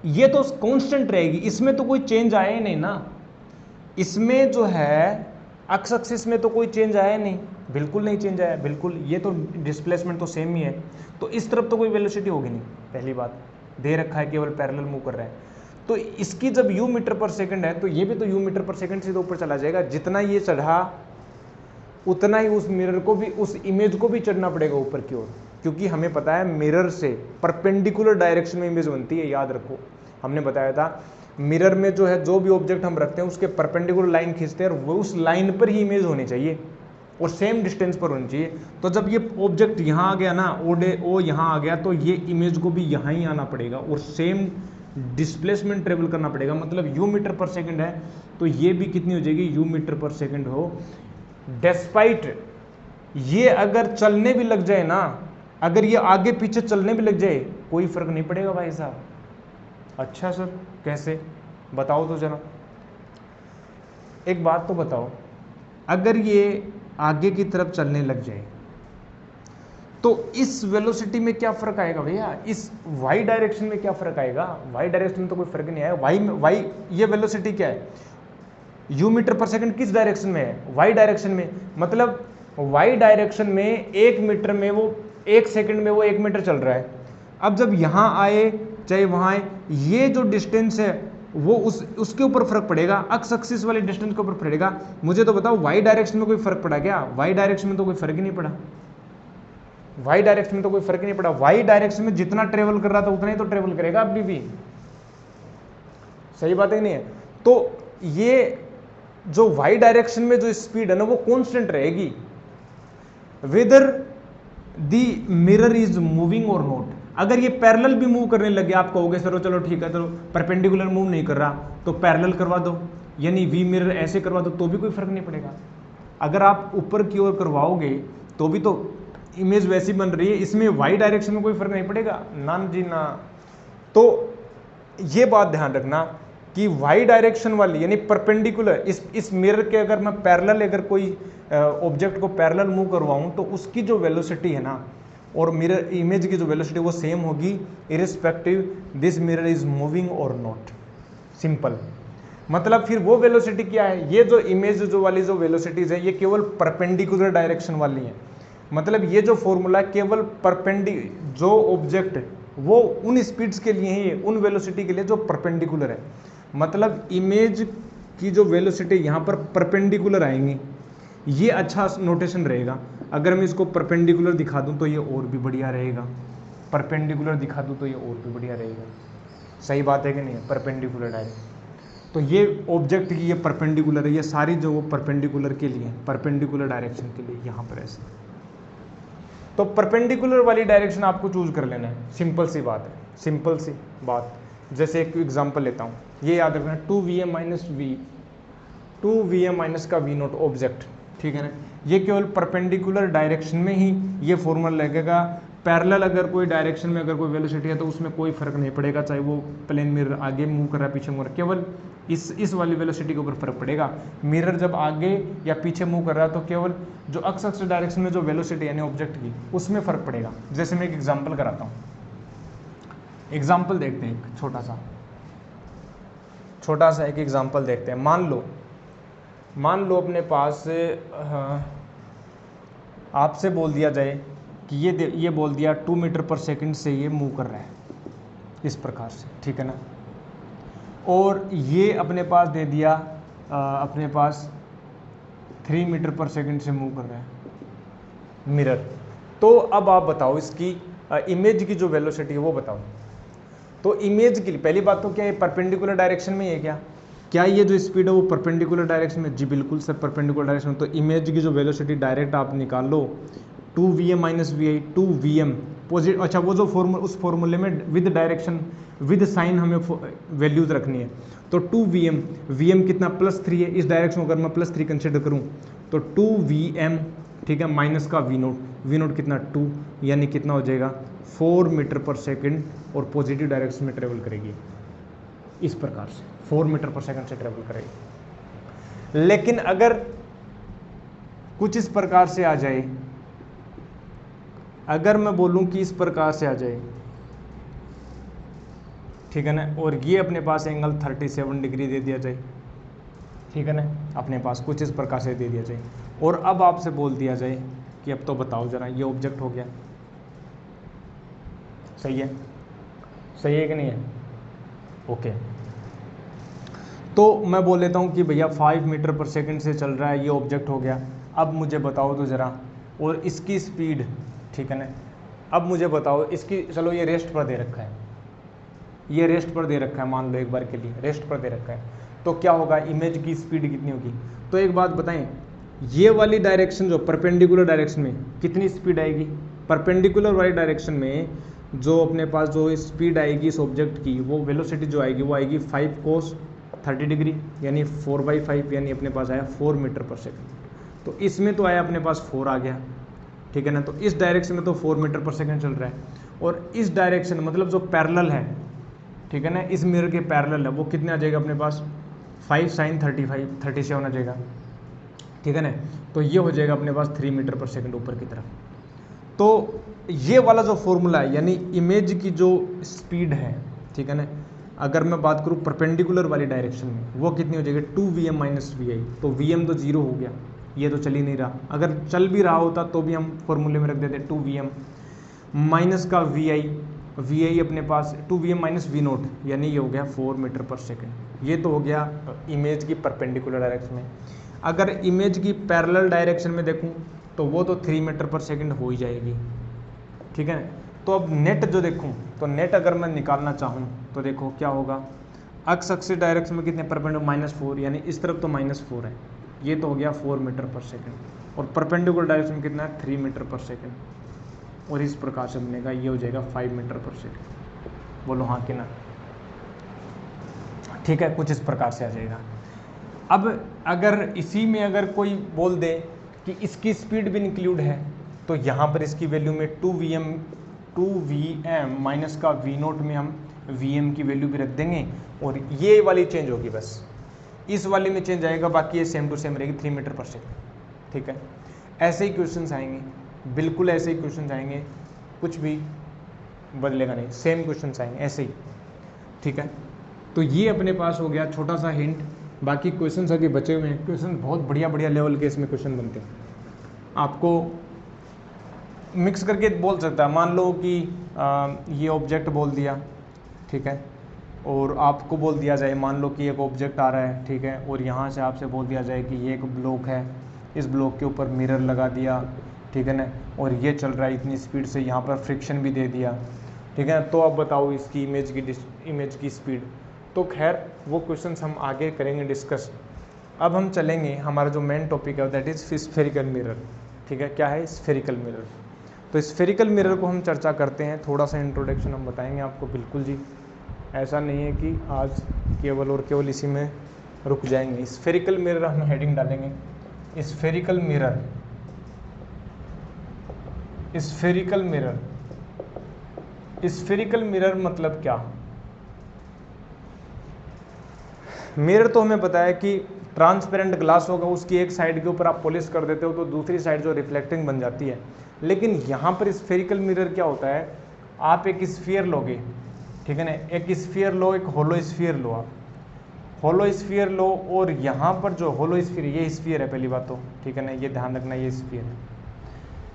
ये तो कांस्टेंट रहेगी, इसमें तो कोई चेंज आया ही नहीं ना। इसमें जो है एक्स एक्सिस में तो कोई चेंज आया नहीं, बिल्कुल नहीं चेंज आया, बिल्कुल, ये तो डिस्प्लेसमेंट तो सेम ही है, तो इस तरफ तो कोई वेलोसिटी होगी नहीं। पहली बात दे रखा है केवल पैरेलल मूव कर रहा है, तो इसकी जब u मीटर पर सेकंड है तो ये भी तो u मीटर पर सेकंड से तो ऊपर चला जाएगा। जितना ये चढ़ा उतना ही उस मिरर को भी, उस इमेज को भी चढ़ना पड़ेगा ऊपर की ओर, क्योंकि हमें पता है मिरर से परपेंडिकुलर डायरेक्शन में इमेज बनती है। याद रखो, हमने बताया था मिरर में जो है, जो भी ऑब्जेक्ट हम रखते हैं उसके परपेंडिकुलर लाइन खींचते हैं और वो उस लाइन पर ही इमेज होनी चाहिए और सेम डिस्टेंस पर होनी चाहिए। तो जब ये ऑब्जेक्ट यहाँ आ गया ना, ओ यहाँ आ गया, तो ये इमेज को भी यहाँ ही आना पड़ेगा और सेम डिस्प्लेसमेंट ट्रेवल करना पड़ेगा। मतलब u मीटर पर सेकंड है तो ये भी कितनी हो जाएगी, u मीटर पर सेकंड हो। डेस्पाइट ये अगर चलने भी लग जाए ना, अगर ये आगे पीछे चलने भी लग जाए कोई फर्क नहीं पड़ेगा भाई साहब। अच्छा सर कैसे, बताओ तो जरा, एक बात तो बताओ, अगर ये आगे की तरफ चलने लग जाए तो इस वेलोसिटी में क्या फर्क आएगा भैया, इस y डायरेक्शन में क्या फर्क आएगा। y डायरेक्शन में तो कोई फर्क नहीं आएगा। y ये वेलोसिटी क्या है, u मीटर पर सेकंड किस डायरेक्शन में है, y डायरेक्शन में। मतलब y डायरेक्शन में 1 मीटर में वो 1 सेकंड में वो 1 मीटर चल रहा है। अब जब यहाँ आए चाहे वहाँ आए, ये जो डिस्टेंस है वो उसके ऊपर फर्क पड़ेगा, एक्स एक्सिस वाले डिस्टेंस के ऊपर पड़ेगा। मुझे तो बताओ y डायरेक्शन में कोई फर्क पड़ा क्या, y डायरेक्शन में तो कोई फर्क ही नहीं पड़ा, y डायरेक्शन में तो कोई फर्क नहीं पड़ा। y डायरेक्शन में जितना ट्रेवल कर रहा था उतना ही तो ट्रेवल करेगा अभी भी, सही बात है नहीं है। तो ये जो y डायरेक्शन में जो स्पीड है ना वो कांस्टेंट रहेगी, weather the mirror is moving और नॉट। अगर ये पैरेलल भी मूव करने लगे, आप कहोगे सर चलो ठीक है, चलो परपेंडिकुलर मूव नहीं कर रहा तो पैरेलल करवा दो, यानी वी मिरर ऐसे करवा दो, तो भी कोई फर्क नहीं पड़ेगा। अगर आप ऊपर की ओर करवाओगे तो भी तो इमेज वैसी बन रही है, इसमें y डायरेक्शन में कोई फर्क नहीं पड़ेगा ना जी ना। तो ये बात ध्यान रखना कि y डायरेक्शन वाली यानी परपेंडिकुलर, इस मिरर के अगर मैं पैरेलल, अगर कोई ऑब्जेक्ट को पैरेलल मूव करवाऊं तो उसकी जो वेलोसिटी है ना और मिरर इमेज की जो वेलोसिटी वो सेम होगी, irrespective this mirror is moving और नॉट। सिंपल। मतलब फिर वो वेलोसिटी क्या है, ये जो इमेज जो वाली जो वेलोसिटीज है ये केवल परपेंडिकुलर डायरेक्शन वाली है। मतलब ये जो फॉर्मूला केवल जो ऑब्जेक्ट वो उन स्पीड्स के लिए ही है, उन वेलोसिटी के लिए जो परपेंडिकुलर है। मतलब इमेज की जो वेलोसिटी यहाँ पर परपेंडिकुलर आएंगी, ये अच्छा नोटेशन रहेगा। अगर मैं इसको परपेंडिकुलर दिखा दूँ तो ये और भी बढ़िया रहेगा, परपेंडिकुलर दिखा दूँ तो ये और भी बढ़िया रहेगा। सही बात है कि नहीं, परपेंडिकुलर डायरेक्शन। तो ये ऑब्जेक्ट की ये परपेंडिकुलर है, ये सारी जो वो परपेंडिकुलर के लिए, परपेंडिकुलर डायरेक्शन के लिए यहाँ पर ऐसे। तो परपेंडिकुलर वाली डायरेक्शन आपको चूज कर लेना है, सिंपल सी बात है, सिंपल सी बात। जैसे एक एग्जांपल लेता हूँ, ये याद रखना 2Vm माइनस का V नोट ऑब्जेक्ट, ठीक है ना। ये केवल परपेंडिकुलर डायरेक्शन में ही ये फॉर्मूला लगेगा। पैरेलल अगर कोई डायरेक्शन में अगर कोई वेलोसिटी है तो उसमें कोई फर्क नहीं पड़ेगा, चाहे वो प्लेन मिरर आगे मूव कर रहा है पीछे मूव कर रहा है, केवल इस वाली वेलोसिटी के ऊपर फर्क पड़ेगा। मिरर जब आगे या पीछे मूव कर रहा है तो केवल जो एक्स एक्सिस डायरेक्शन में जो वेलोसिटी यानी ऑब्जेक्ट की उसमें फर्क पड़ेगा। जैसे मैं एक एग्जाम्पल कराता हूँ, एग्जाम्पल देखते हैं, एक छोटा सा एक एग्जाम्पल देखते हैं। मान लो अपने पास आपसे बोल दिया जाए कि ये बोल दिया 2 मीटर पर सेकंड से ये मूव कर रहा है इस प्रकार से, ठीक है ना। और ये अपने पास दे दिया अपने पास 3 मीटर पर सेकंड से मूव कर रहा है मिरर। तो अब आप बताओ इसकी इमेज की जो वेलोसिटी है वो बताओ। तो इमेज के लिए पहली बात तो क्या है, परपेंडिकुलर डायरेक्शन में है क्या ये जो स्पीड है वो परपेंडिकुलर डायरेक्शन में? जी बिल्कुल सर, परपेंडिकुलर डायरेक्शन में। तो इमेज की जो वेलोसिटी डायरेक्ट आप निकाल लो, 2vm minus v i, 2vm positive. अच्छा, वो जो फॉर्मूला, उस फॉर्मूले में विद डायरेक्शन विद साइन हमें वैल्यूज रखनी है। तो 2vm, vm कितना +3 है, इस डायरेक्शन को अगर मैं +3 कंसिडर करूँ तो 2vm, ठीक है, माइनस का v नोट कितना 2, यानी कितना हो जाएगा 4 मीटर पर सेकेंड, और पॉजिटिव डायरेक्शन में ट्रेवल करेगी इस प्रकार से, 4 मीटर पर सेकेंड से ट्रेवल करेगी। लेकिन अगर कुछ इस प्रकार से आ जाए, अगर मैं बोलूं कि इस प्रकार से आ जाए, ठीक है ना, और ये अपने पास एंगल 37 डिग्री दे दिया जाए, ठीक है ना, अपने पास कुछ इस प्रकार से दे दिया जाए, और अब आपसे बोल दिया जाए कि अब तो बताओ जरा ये ऑब्जेक्ट हो गया, सही है, सही है कि नहीं है? ओके, तो मैं बोल लेता हूँ कि भैया 5 मीटर पर सेकंड से चल रहा है, ये ऑब्जेक्ट हो गया। अब मुझे बताओ तो ज़रा, और इसकी स्पीड, ठीक है ना, अब मुझे बताओ इसकी, चलो ये रेस्ट पर दे रखा है, ये रेस्ट पर दे रखा है, मान लो एक बार के लिए रेस्ट पर दे रखा है, तो क्या होगा, इमेज की स्पीड कितनी होगी? तो एक बात बताएं, ये वाली डायरेक्शन जो परपेंडिकुलर डायरेक्शन में कितनी स्पीड आएगी? परपेंडिकुलर वाली डायरेक्शन में जो अपने पास जो स्पीड आएगी इस ऑब्जेक्ट की, वो वेलोसिटी जो आएगी वो आएगी 5 cos 30 डिग्री, यानी 4/5, यानी अपने पास आया 4 मीटर पर सेकेंड। तो इसमें तो आया अपने पास 4 आ गया, ठीक है ना, तो इस डायरेक्शन में तो 4 मीटर पर सेकेंड चल रहा है, और इस डायरेक्शन मतलब जो पैरेलल है, ठीक है ना, इस मिरर के पैरेलल है, वो कितने आ जाएगा अपने पास 5 sin 37 आ जाएगा, ठीक है ना, तो ये हो जाएगा अपने पास 3 मीटर पर सेकेंड ऊपर की तरफ। तो ये वाला जो फॉर्मूला है, यानी इमेज की जो स्पीड है, ठीक है ना, अगर मैं बात करूँ परपेंडिकुलर वाली डायरेक्शन में, वो कितनी हो जाएगी 2vm माइनस वी आई। तो vm तो 0 हो गया, ये तो चल ही नहीं रहा, अगर चल भी रहा होता तो भी हम फॉर्मूले में रख देते 2vm माइनस का वी आई अपने पास 2vm माइनस वी नोट, यानी ये हो गया 4 मीटर पर सेकेंड। ये तो हो गया इमेज की परपेंडिकुलर डायरेक्शन में। अगर इमेज की पैरेलल डायरेक्शन में देखूं तो वो तो 3 मीटर पर सेकेंड हो ही जाएगी, ठीक है। तो अब नेट जो देखूं, तो नेट अगर मैं निकालना चाहूं तो देखो क्या होगा, एक्स एक्सिस डायरेक्शन में कितने परपेंडिकुलर -4, यानी इस तरफ तो -4 है, ये तो हो गया 4 मीटर पर सेकेंड, और परपेंडिकुलर डायरेक्शन में कितना है 3 मीटर पर सेकेंड, और इस प्रकार से बनेगा, ये हो जाएगा 5 मीटर पर सेकेंड। बोलो हाँ कि ना? ठीक है, कुछ इस प्रकार से आ जाएगा। अब अगर इसी में अगर कोई बोल दे कि इसकी स्पीड भी इंक्लूड है, तो यहाँ पर इसकी वैल्यू में 2vm माइनस का v नोट में हम vm की वैल्यू भी रख देंगे, और ये वाली चेंज होगी, बस इस वाली में चेंज आएगा, बाकी ये सेम टू सेम रहेगी 3 मीटर पर सेकेंड, ठीक है। ऐसे ही क्वेश्चन आएंगे, बिल्कुल ऐसे ही क्वेश्चन आएंगे, कुछ भी बदलेगा नहीं, सेम क्वेश्चन आएंगे ऐसे ही, ठीक है। तो ये अपने पास हो गया छोटा सा हिंट। बाकी क्वेश्चन आगे बचे हुए हैं, क्वेश्चन बहुत बढ़िया बढ़िया लेवल के इसमें क्वेश्चन बनते हैं, आपको मिक्स करके बोल सकता है। मान लो कि ये ऑब्जेक्ट बोल दिया, ठीक है, और आपको बोल दिया जाए, मान लो कि एक ऑब्जेक्ट आ रहा है, ठीक है, और यहाँ से आपसे बोल दिया जाए कि ये एक ब्लॉक है, इस ब्लॉक के ऊपर मिरर लगा दिया, ठीक है ना, और ये चल रहा है इतनी स्पीड से, यहाँ पर फ्रिक्शन भी दे दिया, ठीक है। तो अब बताओ इसकी इमेज की स्पीड। तो खैर वो क्वेश्चंस हम आगे करेंगे डिस्कस। अब हम चलेंगे, हमारा जो मेन टॉपिक है दैट इज़ स्फेरिकल मिरर, ठीक है। क्या है स्फेरिकल मिरर? तो स्फेरिकल मिरर को हम चर्चा करते हैं, थोड़ा सा इंट्रोडक्शन हम बताएंगे आपको, बिल्कुल जी, ऐसा नहीं है कि आज केवल और केवल इसी में रुक जाएंगे। स्फेरिकल मिरर हम हेडिंग डालेंगे, spherical mirror, spherical mirror. Spherical mirror मतलब क्या? मिरर तो हमें पता है कि ट्रांसपेरेंट ग्लास होगा, उसकी एक साइड के ऊपर आप पॉलिश कर देते हो तो दूसरी साइड जो रिफ्लेक्टिंग बन जाती है। लेकिन यहाँ पर स्फेरिकल मिरर क्या होता है, आप एक स्फीयर लोगे, ठीक है ना, एक स्फीयर लो, एक होलो स्फीयर लो, आप होलो स्फीयर लो, और यहाँ पर जो होलो स्फीयर, ये स्फीयर है पहली बात तो, ठीक है ना, ये ध्यान रखना ये स्फीयर है।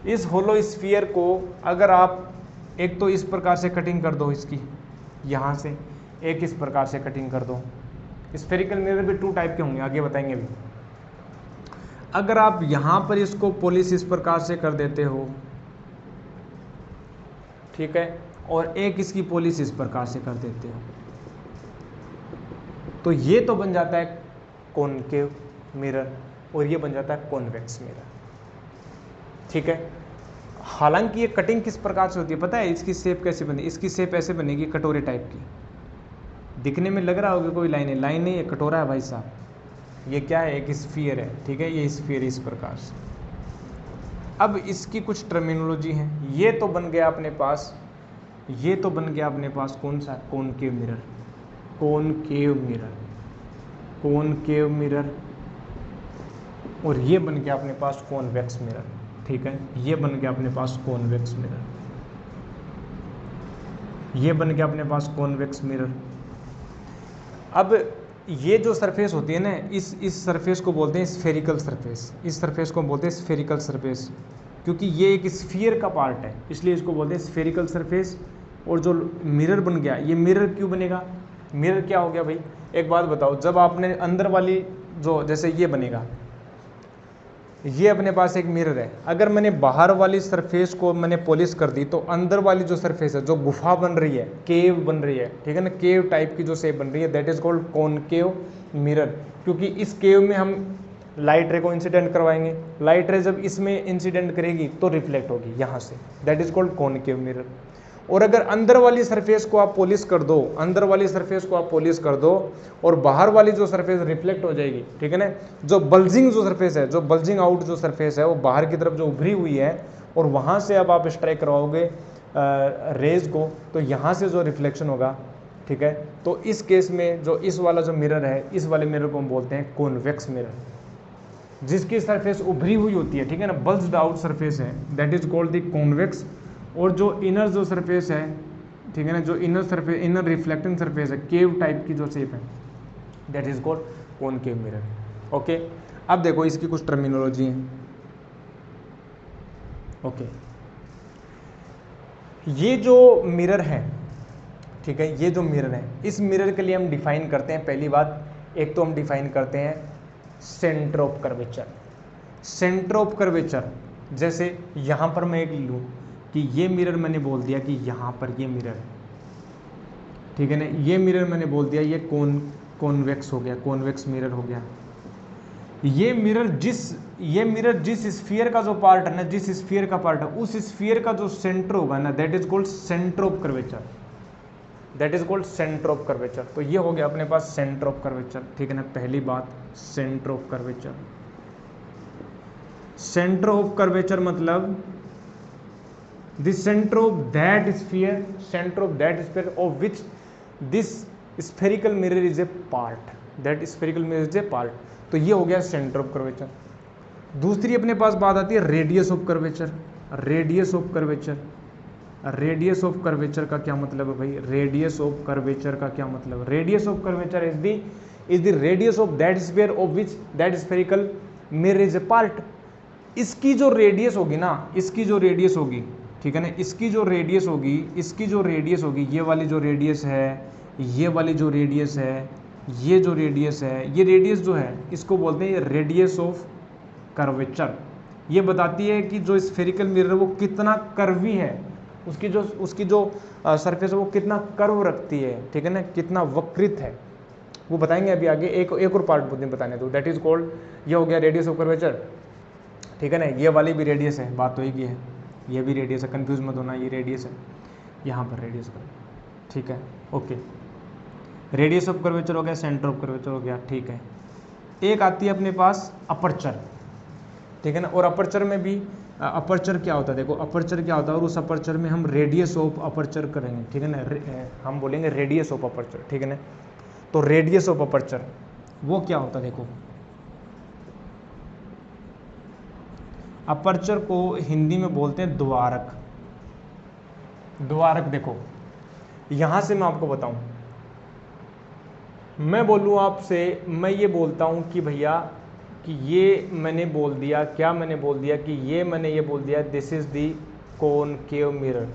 इस होलो स्फीयर को अगर आप एक तो इस प्रकार से कटिंग कर दो, इसकी यहाँ से एक इस प्रकार से कटिंग कर दो। स्फेरिकल मिरर भी 2 टाइप के होंगे, आगे बताएंगे अभी। अगर आप यहाँ पर इसको पॉलिश इस प्रकार से कर देते हो, ठीक है, और एक इसकी पॉलिश इस प्रकार से कर देते हो, तो ये तो बन जाता है कॉनकेव मिरर और ये बन जाता है कॉन्वेक्स मिरर। ठीक है, हालांकि ये कटिंग किस प्रकार से होती है पता है, इसकी शेप कैसे बनी, इसकी शेप ऐसे बनेगी कटोरे टाइप की, दिखने में लग रहा होगा कोई लाइन है, लाइन नहीं, ये कटोरा है भाई साहब, ये क्या है, एक स्फीयर है। ठीक है, ये स्फीयर इस प्रकार से। अब इसकी कुछ टर्मिनोलॉजी है, ये तो बन गया अपने पास, ये तो बन गया अपने पास कौन सा, concave mirror, concave mirror, concave mirror, और ये बन गया अपने पास कॉन्वेक्स मिरर। ठीक है, ये बन गया अपने पास कॉन्वेक्स मिरर, ये बन गया अपने पास कॉन्वेक्स मिरर। अब ये जो सरफेस होती है ना, इस सरफेस को बोलते हैं स्फेरिकल सरफेस, इस सरफेस को बोलते हैं स्फेरिकल सरफेस, क्योंकि ये एक स्फीयर का पार्ट है, इसलिए इसको बोलते हैं स्फेरिकल सरफेस। और जो मिरर बन गया, ये मिरर क्यों बनेगा, मिरर क्या हो गया भाई, एक बात बताओ, जब आपने अंदर वाली जो, जैसे ये बनेगा, ये अपने पास एक मिरर है, अगर मैंने बाहर वाली सरफेस को मैंने पॉलिश कर दी तो अंदर वाली जो सरफेस है, जो गुफा बन रही है, केव बन रही है, ठीक है ना, केव टाइप की जो शेप बन रही है, that is called concave mirror. क्योंकि इस केव में हम लाइट रे को इंसिडेंट करवाएंगे, लाइट रे जब इसमें इंसिडेंट करेगी तो रिफ्लेक्ट होगी यहाँ से, that is called concave mirror. और अगर अंदर वाली सरफेस को आप पॉलिश कर दो, अंदर वाली सरफेस को आप पॉलिश कर दो और बाहर वाली जो सरफेस रिफ्लेक्ट हो जाएगी, ठीक है ना, जो बल्जिंग जो सरफेस है, जो बल्जिंग आउट जो सरफेस है, वो बाहर की तरफ जो उभरी हुई है, और वहाँ से अब आप स्ट्राइक करवाओगे रेज को, तो यहाँ से जो रिफ्लेक्शन होगा, ठीक है, तो इस केस में जो इस वाला जो मिरर है, इस वाले मिरर को हम बोलते हैं कॉन्वेक्स मिरर, जिसकी सरफेस उभरी हुई होती है, ठीक है ना, बल्ज्ड आउट सरफेस है, that is called the convex. और जो इनर जो सरफेस है, ठीक है ना, जो inner surface, inner reflecting surface है, केव टाइप की जो शेप है, that is called concave mirror. Okay, अब देखो इसकी कुछ टर्मिनोलॉजी है। ओके, ये जो मिरर है, ठीक है, ये जो मिरर है, इस मिरर के लिए हम डिफाइन करते हैं, पहली बात, एक तो हम डिफाइन करते हैं centre of curvature. Centre of curvature, जैसे यहां पर मैं एक लूं कि ये मिरर मैंने बोल दिया कि यहाँ पर ये मिरर है, ठीक है ना, ये मिरर मैंने बोल दिया ये कॉन्वेक्स हो गया, कॉन्वेक्स मिरर हो गया। ये मिरर जिस स्फीयर का जो पार्ट है ना, जिस स्फीयर का पार्ट है, उस स्फीयर का जो सेंटर होगा ना, that is called centre of curvature, that is called centre of curvature. तो ये हो गया अपने पास सेंटर ऑफ कर्वेचर, ठीक है ना, पहली बात centre of curvature. Centre of curvature मतलब the center of that sphere, center of that sphere of which this spherical mirror is a part, that spherical mirror is a part। तो ये हो गया सेंटर ऑफ कर्वेचर। दूसरी अपने पास बात आती है radius of curvature. Radius of curvature, radius of curvature का क्या मतलब है भाई, रेडियस ऑफ कर्वेचर का क्या मतलब, radius of curvature is the radius of that sphere of which that spherical mirror is a part. इसकी जो रेडियस होगी ना, इसकी जो रेडियस होगी, ठीक है ना, इसकी जो रेडियस होगी, इसकी जो रेडियस होगी, ये वाली जो रेडियस है, ये वाली जो रेडियस है, ये जो रेडियस है, ये रेडियस जो है, इसको बोलते हैं रेडियस ऑफ कर्वेचर। ये बताती है कि जो स्फेरिकल मिरर है वो कितना कर्वी है, उसकी जो सरफेस है वो कितना कर्व रखती है, ठीक है ना, कितना वक्रित है, वो बताएंगे अभी आगे। एक और पार्ट बताने दो, दैट इज कॉल्ड, ये हो गया रेडियस ऑफ कर्वेचर, ठीक है ना, ये वाली भी रेडियस है, बात तो एक ही है, ये भी रेडियस है, कंफ्यूज मत होना, ये रेडियस है, यहाँ पर रेडियस कर, ठीक है, ओके। रेडियस ऑफ कर्वेचर हो गया, सेंटर ऑफ कर्वेचर हो गया, ठीक है। एक आती है अपने पास अपर्चर, ठीक है ना, और अपर्चर में भी अपर्चर क्या होता है, देखो अपर्चर क्या होता है, और उस अपर्चर में हम रेडियस ऑफ अपर्चर करेंगे, ठीक है ना, हम बोलेंगे रेडियस ऑफ अपर्चर, ठीक है ना। तो रेडियस ऑफ अपर्चर वो क्या होता है, देखो अपर्चर को हिंदी में बोलते हैं द्वारक। द्वारक देखो, यहां से मैं आपको बताऊं, मैं बोलूं आपसे, मैं ये बोलता हूं कि भैया कि ये मैंने बोल दिया, क्या मैंने बोल दिया कि मैंने ये बोल दिया this is the concave mirror.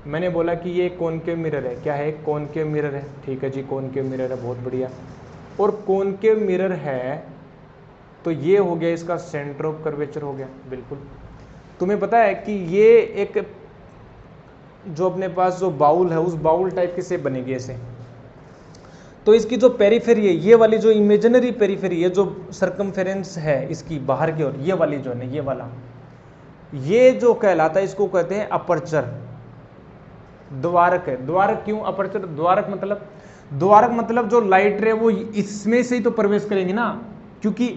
मैंने बोला कि ये कॉनकेव मिरर है, क्या है, कॉनकेव मिरर है, ठीक है जी, कॉनकेव मिरर है, बहुत बढ़िया। और कॉनकेव मिरर है तो ये हो गया इसका सेंटर ऑफ कर्वेचर हो गया, बिल्कुल। तुम्हें पता है कि ये एक जो अपने पास जो बाउल है उस बाउल टाइप की शेप बनेगी ऐसे। तो इसकी जो पेरीफेरी है, ये वाली जो इमेजिनरी पेरीफेरी है, जो सरकमफेरेंस है इसकी बाहर की ओर, ये वाली जो है ये वाला, ये जो कहलाता है इसको कहते हैं अपर्चर, द्वारक है। द्वारक क्यों अपर्चर? द्वारक मतलब जो लाइट रे वो इसमें से ही तो प्रवेश करेंगे ना, क्योंकि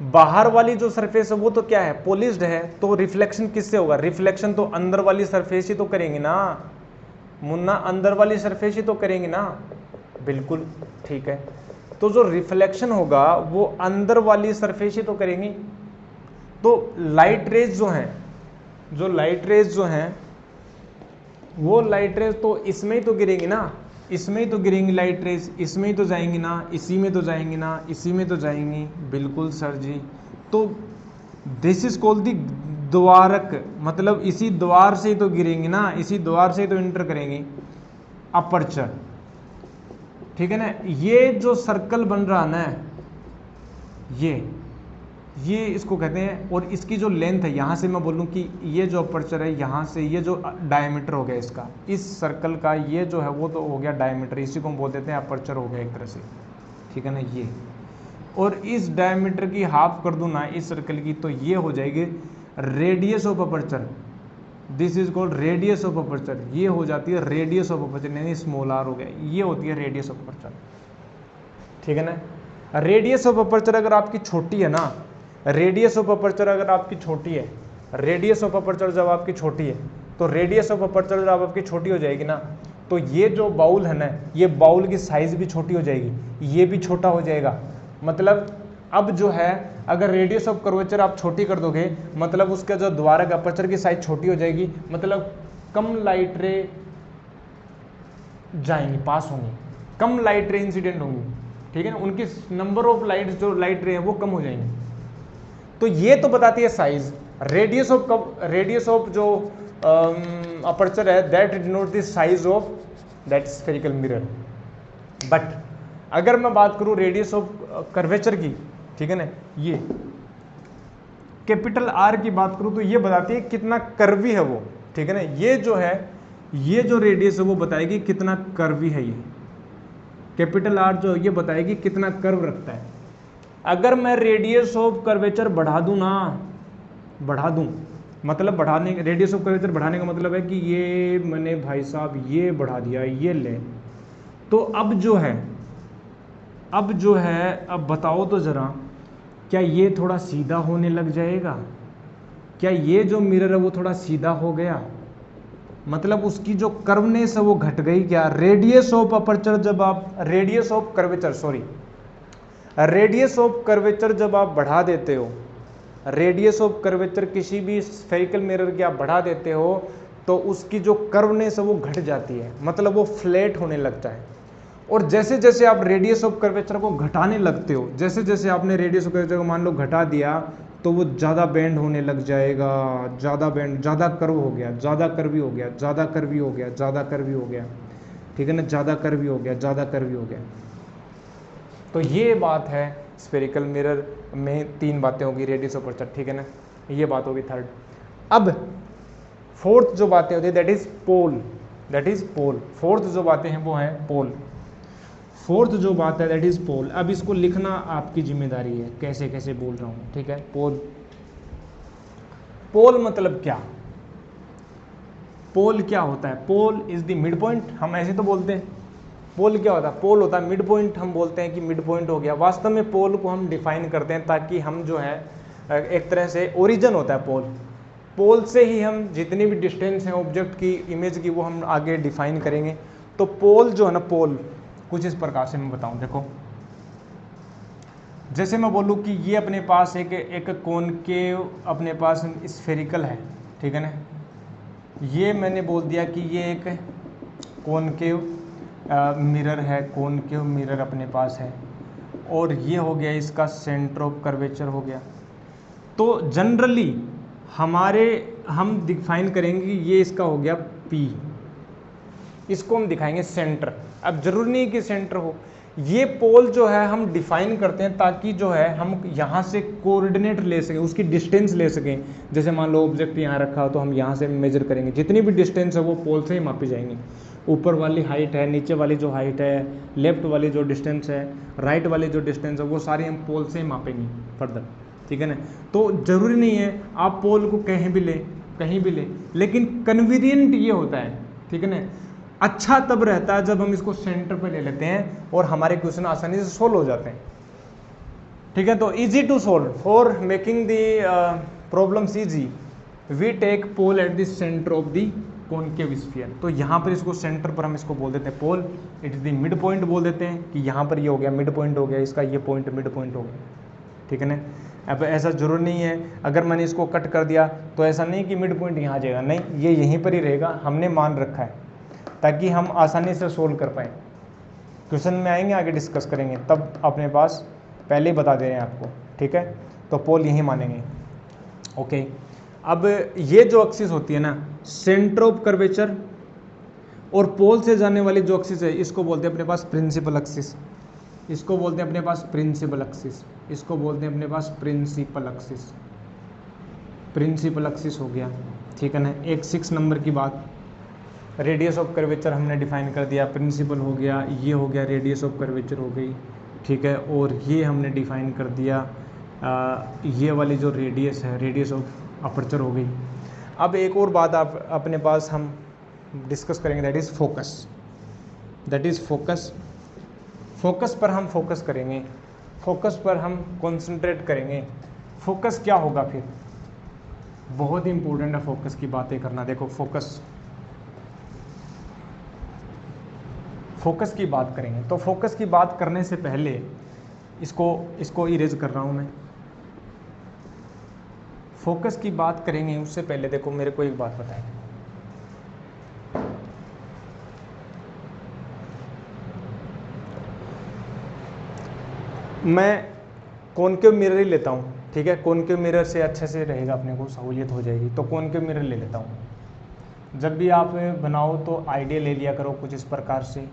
बाहर वाली जो सरफेस है वो तो क्या है, पॉलिश्ड है, तो रिफ्लेक्शन किससे होगा? रिफ्लेक्शन तो अंदर वाली सरफेस ही तो करेंगे ना मुन्ना, अंदर वाली सरफेस ही तो करेंगे ना। बिल्कुल ठीक है, तो जो रिफ्लेक्शन होगा वो अंदर वाली सरफेस ही तो करेंगी। तो लाइट रेज जो हैं, जो लाइट रेज जो हैं वो लाइट रेज तो इसमें ही तो गिरेंगी ना, इसमें ही तो गिरेंगी लाइट रेज, इसमें ही तो जाएंगी ना, इसी में तो जाएंगी ना, इसी में तो जाएंगी। बिल्कुल सर जी, तो दिस इज कॉल्ड दी द्वारक, मतलब इसी द्वार से ही तो गिरेंगी ना, इसी द्वार से ही तो एंटर करेंगी, अपर्चर। ठीक है ना, ये जो सर्कल बन रहा ना, ये इसको कहते हैं। और इसकी जो लेंथ है, यहाँ से मैं बोलूँ कि ये जो अपर्चर है, यहाँ से ये जो डायमीटर हो गया इसका, इस सर्कल का ये जो है वो तो हो गया डायमीटर, इसी को हम बोल देते हैं अपर्चर हो गया एक तरह से। ठीक है ना, ये और इस डायमीटर की हाफ कर दूँ ना इस सर्कल की, तो ये हो जाएगी radius of aperture. This is called radius of aperture, ये हो जाती है रेडियस ऑफ अपर्चर, यानी स्मॉल आर हो गया, ये होती है रेडियस ऑफ अपर्चर। ठीक है ना, रेडियस ऑफ अपर्चर अगर आपकी छोटी है ना, रेडियस ऑफ अपर्चर अगर आपकी छोटी है, रेडियस ऑफ अपर्चर जब आपकी छोटी है, तो रेडियस ऑफ अपर्चर जब आपकी छोटी हो जाएगी ना, तो ये जो बाउल है ना, ये बाउल की साइज भी छोटी हो जाएगी, ये भी छोटा हो जाएगा। मतलब अब जो है अगर रेडियस ऑफ कर्वेचर आप छोटी कर दोगे, मतलब उसका जो द्वारक अपर्चर की साइज छोटी हो जाएगी, मतलब कम लाइट रे जाएंगी, पास होंगी, कम लाइट रे इंसिडेंट होंगी। ठीक है ना, उनकी नंबर ऑफ लाइट जो लाइट रे है वो कम हो जाएंगी। तो ये तो बताती है साइज। रेडियस ऑफ जो अपर्चर है that denote the size of that spherical mirror. But अगर मैं बात करूं रेडियस ऑफ कर्वेचर की, ठीक है ना, ये कैपिटल आर की बात करूं तो ये बताती है कितना कर्वी है वो। ठीक है ना, ये जो है, ये जो रेडियस है वो बताएगी कितना कर्वी है ये। कैपिटल आर जो ये बताएगी कितना कर्व रखता है। अगर मैं रेडियस ऑफ कर्वेचर बढ़ा दूं ना, बढ़ा दूं मतलब बढ़ाने, रेडियस ऑफ कर्वेचर बढ़ाने का मतलब है कि ये मैंने भाई साहब ये बढ़ा दिया, ये ले, तो अब जो है अब बताओ तो ज़रा, क्या ये थोड़ा सीधा होने लग जाएगा? क्या ये जो मिरर है वो थोड़ा सीधा हो गया? मतलब उसकी जो कर्वनेस है वो घट गई क्या? रेडियस ऑफ अपर्चर जब आप, रेडियस ऑफ कर्वेचर जब आप बढ़ा देते हो, रेडियस ऑफ कर्वेचर किसी भी स्फेरिकल मिरर की आप बढ़ा देते हो, तो उसकी जो कर्वनेस है वो घट जाती है, मतलब वो फ्लैट होने लगता है। और जैसे जैसे आप रेडियस ऑफ कर्वेचर को घटाने लगते हो, जैसे जैसे आपने रेडियस ऑफ कर्वेचर को मान लो घटा दिया, तो वो ज़्यादा बेंड होने लग जाएगा, ज़्यादा बेंड, ज़्यादा कर्व हो गया, ज़्यादा कर्वी हो गया, ज़्यादा कर्वी हो गया, ज़्यादा कर्वी हो गया। ठीक है ना, ज़्यादा कर्वी हो गया, ज़्यादा कर्वी हो गया। तो ये बात है स्फेरिकल मिरर में, तीन बातें होगी, रेडियस ऑफ अपर्चर। ठीक है ना, ये बात होगी थर्ड। अब फोर्थ जो बातें होती है दैट इज पोल। फोर्थ जो बातें हैं वो हैं पोल। फोर्थ जो बात है दैट इज पोल। अब इसको लिखना आपकी जिम्मेदारी है, कैसे कैसे बोल रहा हूँ। ठीक है, पोल मतलब क्या? पोल क्या होता है? Pole is the mid point, हम ऐसे तो बोलते हैं। पोल क्या होता है? पोल होता है मिड पॉइंट। हम बोलते हैं कि मिड पॉइंट हो गया। वास्तव में पोल को हम डिफाइन करते हैं ताकि हम जो है एक तरह से ओरिजिन होता है पोल। पोल से ही हम जितनी भी डिस्टेंस है ऑब्जेक्ट की, इमेज की, वो हम आगे डिफाइन करेंगे। तो पोल जो है ना, पोल कुछ इस प्रकार से मैं बताऊं। देखो, जैसे मैं बोलूं कि ये अपने पास एक कॉनकेव अपने पास स्फेरिकल है। ठीक है ना, ये मैंने बोल दिया कि ये एक कॉनकेव मिरर है, कॉनकेव मिरर अपने पास है, और ये हो गया इसका सेंटर ऑफ कर्वेचर हो गया। तो जनरली हम डिफाइन करेंगे कि ये इसका हो गया P, इसको हम दिखाएंगे सेंटर। अब जरूरी नहीं कि सेंटर हो, ये पोल जो है हम डिफाइन करते हैं ताकि जो है हम यहाँ से कोऑर्डिनेट ले सकें, उसकी डिस्टेंस ले सकें। जैसे मान लो ऑब्जेक्ट यहाँ रखा हो तो हम यहाँ से मेजर करेंगे, जितनी भी डिस्टेंस है वो पोल से ही मापी जाएंगी। ऊपर वाली हाइट है, नीचे वाली जो हाइट है, लेफ्ट वाली जो डिस्टेंस है, राइट वाली जो डिस्टेंस है, वो सारी हम पोल से ही मापेंगे फर्दर, ठीक है ना। तो ज़रूरी नहीं है आप पोल को कहीं भी लें, लेकिन कन्वीनियंट ये होता है, ठीक है ना, अच्छा तब रहता है जब हम इसको सेंटर पे ले लेते हैं और हमारे क्वेश्चन आसानी से सोल्व हो जाते हैं, ठीक है। तो easy to solve, for making the problems easy we take pole at the centre of the concave sphere. तो यहाँ पर इसको सेंटर पर हम इसको बोल देते हैं pole, it is the mid point बोल देते हैं कि यहाँ पर ये हो गया मिड पॉइंट हो गया, इसका ये पॉइंट मिड पॉइंट हो गया, ठीक है ना। अब ऐसा जरूर नहीं है अगर मैंने इसको कट कर दिया तो ऐसा नहीं कि मिड पॉइंट यहाँ आ जाएगा, नहीं, ये यहीं पर ही रहेगा, हमने मान रखा है ताकि हम आसानी से सोल्व कर पाएँ। क्वेश्चन में आएंगे आगे डिस्कस करेंगे, तब अपने पास पहले ही बता दे रहे हैं आपको, ठीक है। तो पोल यहीं मानेंगे, ओके। अब ये जो एक्सिस होती है ना, सेंटर ऑफ कर्वेचर और पोल से जाने वाली जो एक्सिस है इसको बोलते हैं अपने पास प्रिंसिपल एक्सिस, इसको बोलते हैं अपने पास प्रिंसिपल एक्सिस, इसको बोलते हैं अपने पास प्रिंसिपल एक्सिस। प्रिंसिपल एक्सिस हो गया, ठीक है ना। एक 6 नंबर की बात, रेडियस ऑफ कर्वेचर हमने डिफाइन कर दिया, प्रिंसिपल हो गया, ये हो गया रेडियस ऑफ कर्वेचर हो गई, ठीक है। और ये हमने डिफाइन कर दिया ये वाली जो रेडियस है, रेडियस ऑफ अपर्चर हो गई। अब एक और बात आप अपने पास हम डिस्कस करेंगे, that is focus, that is focus. Focus पर हम फोकस करेंगे, फोकस पर हम कंसंट्रेट करेंगे। फोकस क्या होगा फिर, बहुत ही इंपॉर्टेंट है फोकस की बातें करना। देखो फोकस की बात करेंगे, तो फोकस की बात करने से पहले इसको इरेज कर रहा हूँ मैं। फोकस की बात करेंगे उससे पहले देखो मेरे को एक बात बताएं, मैं कॉनकेव मिरर ही लेता हूँ, ठीक है। कॉनकेव मिरर से अच्छे से रहेगा, अपने को सहूलियत हो जाएगी, तो कॉनकेव मिरर ले लेता हूँ। जब भी आप बनाओ तो आइडिया ले लिया करो कुछ इस प्रकार से,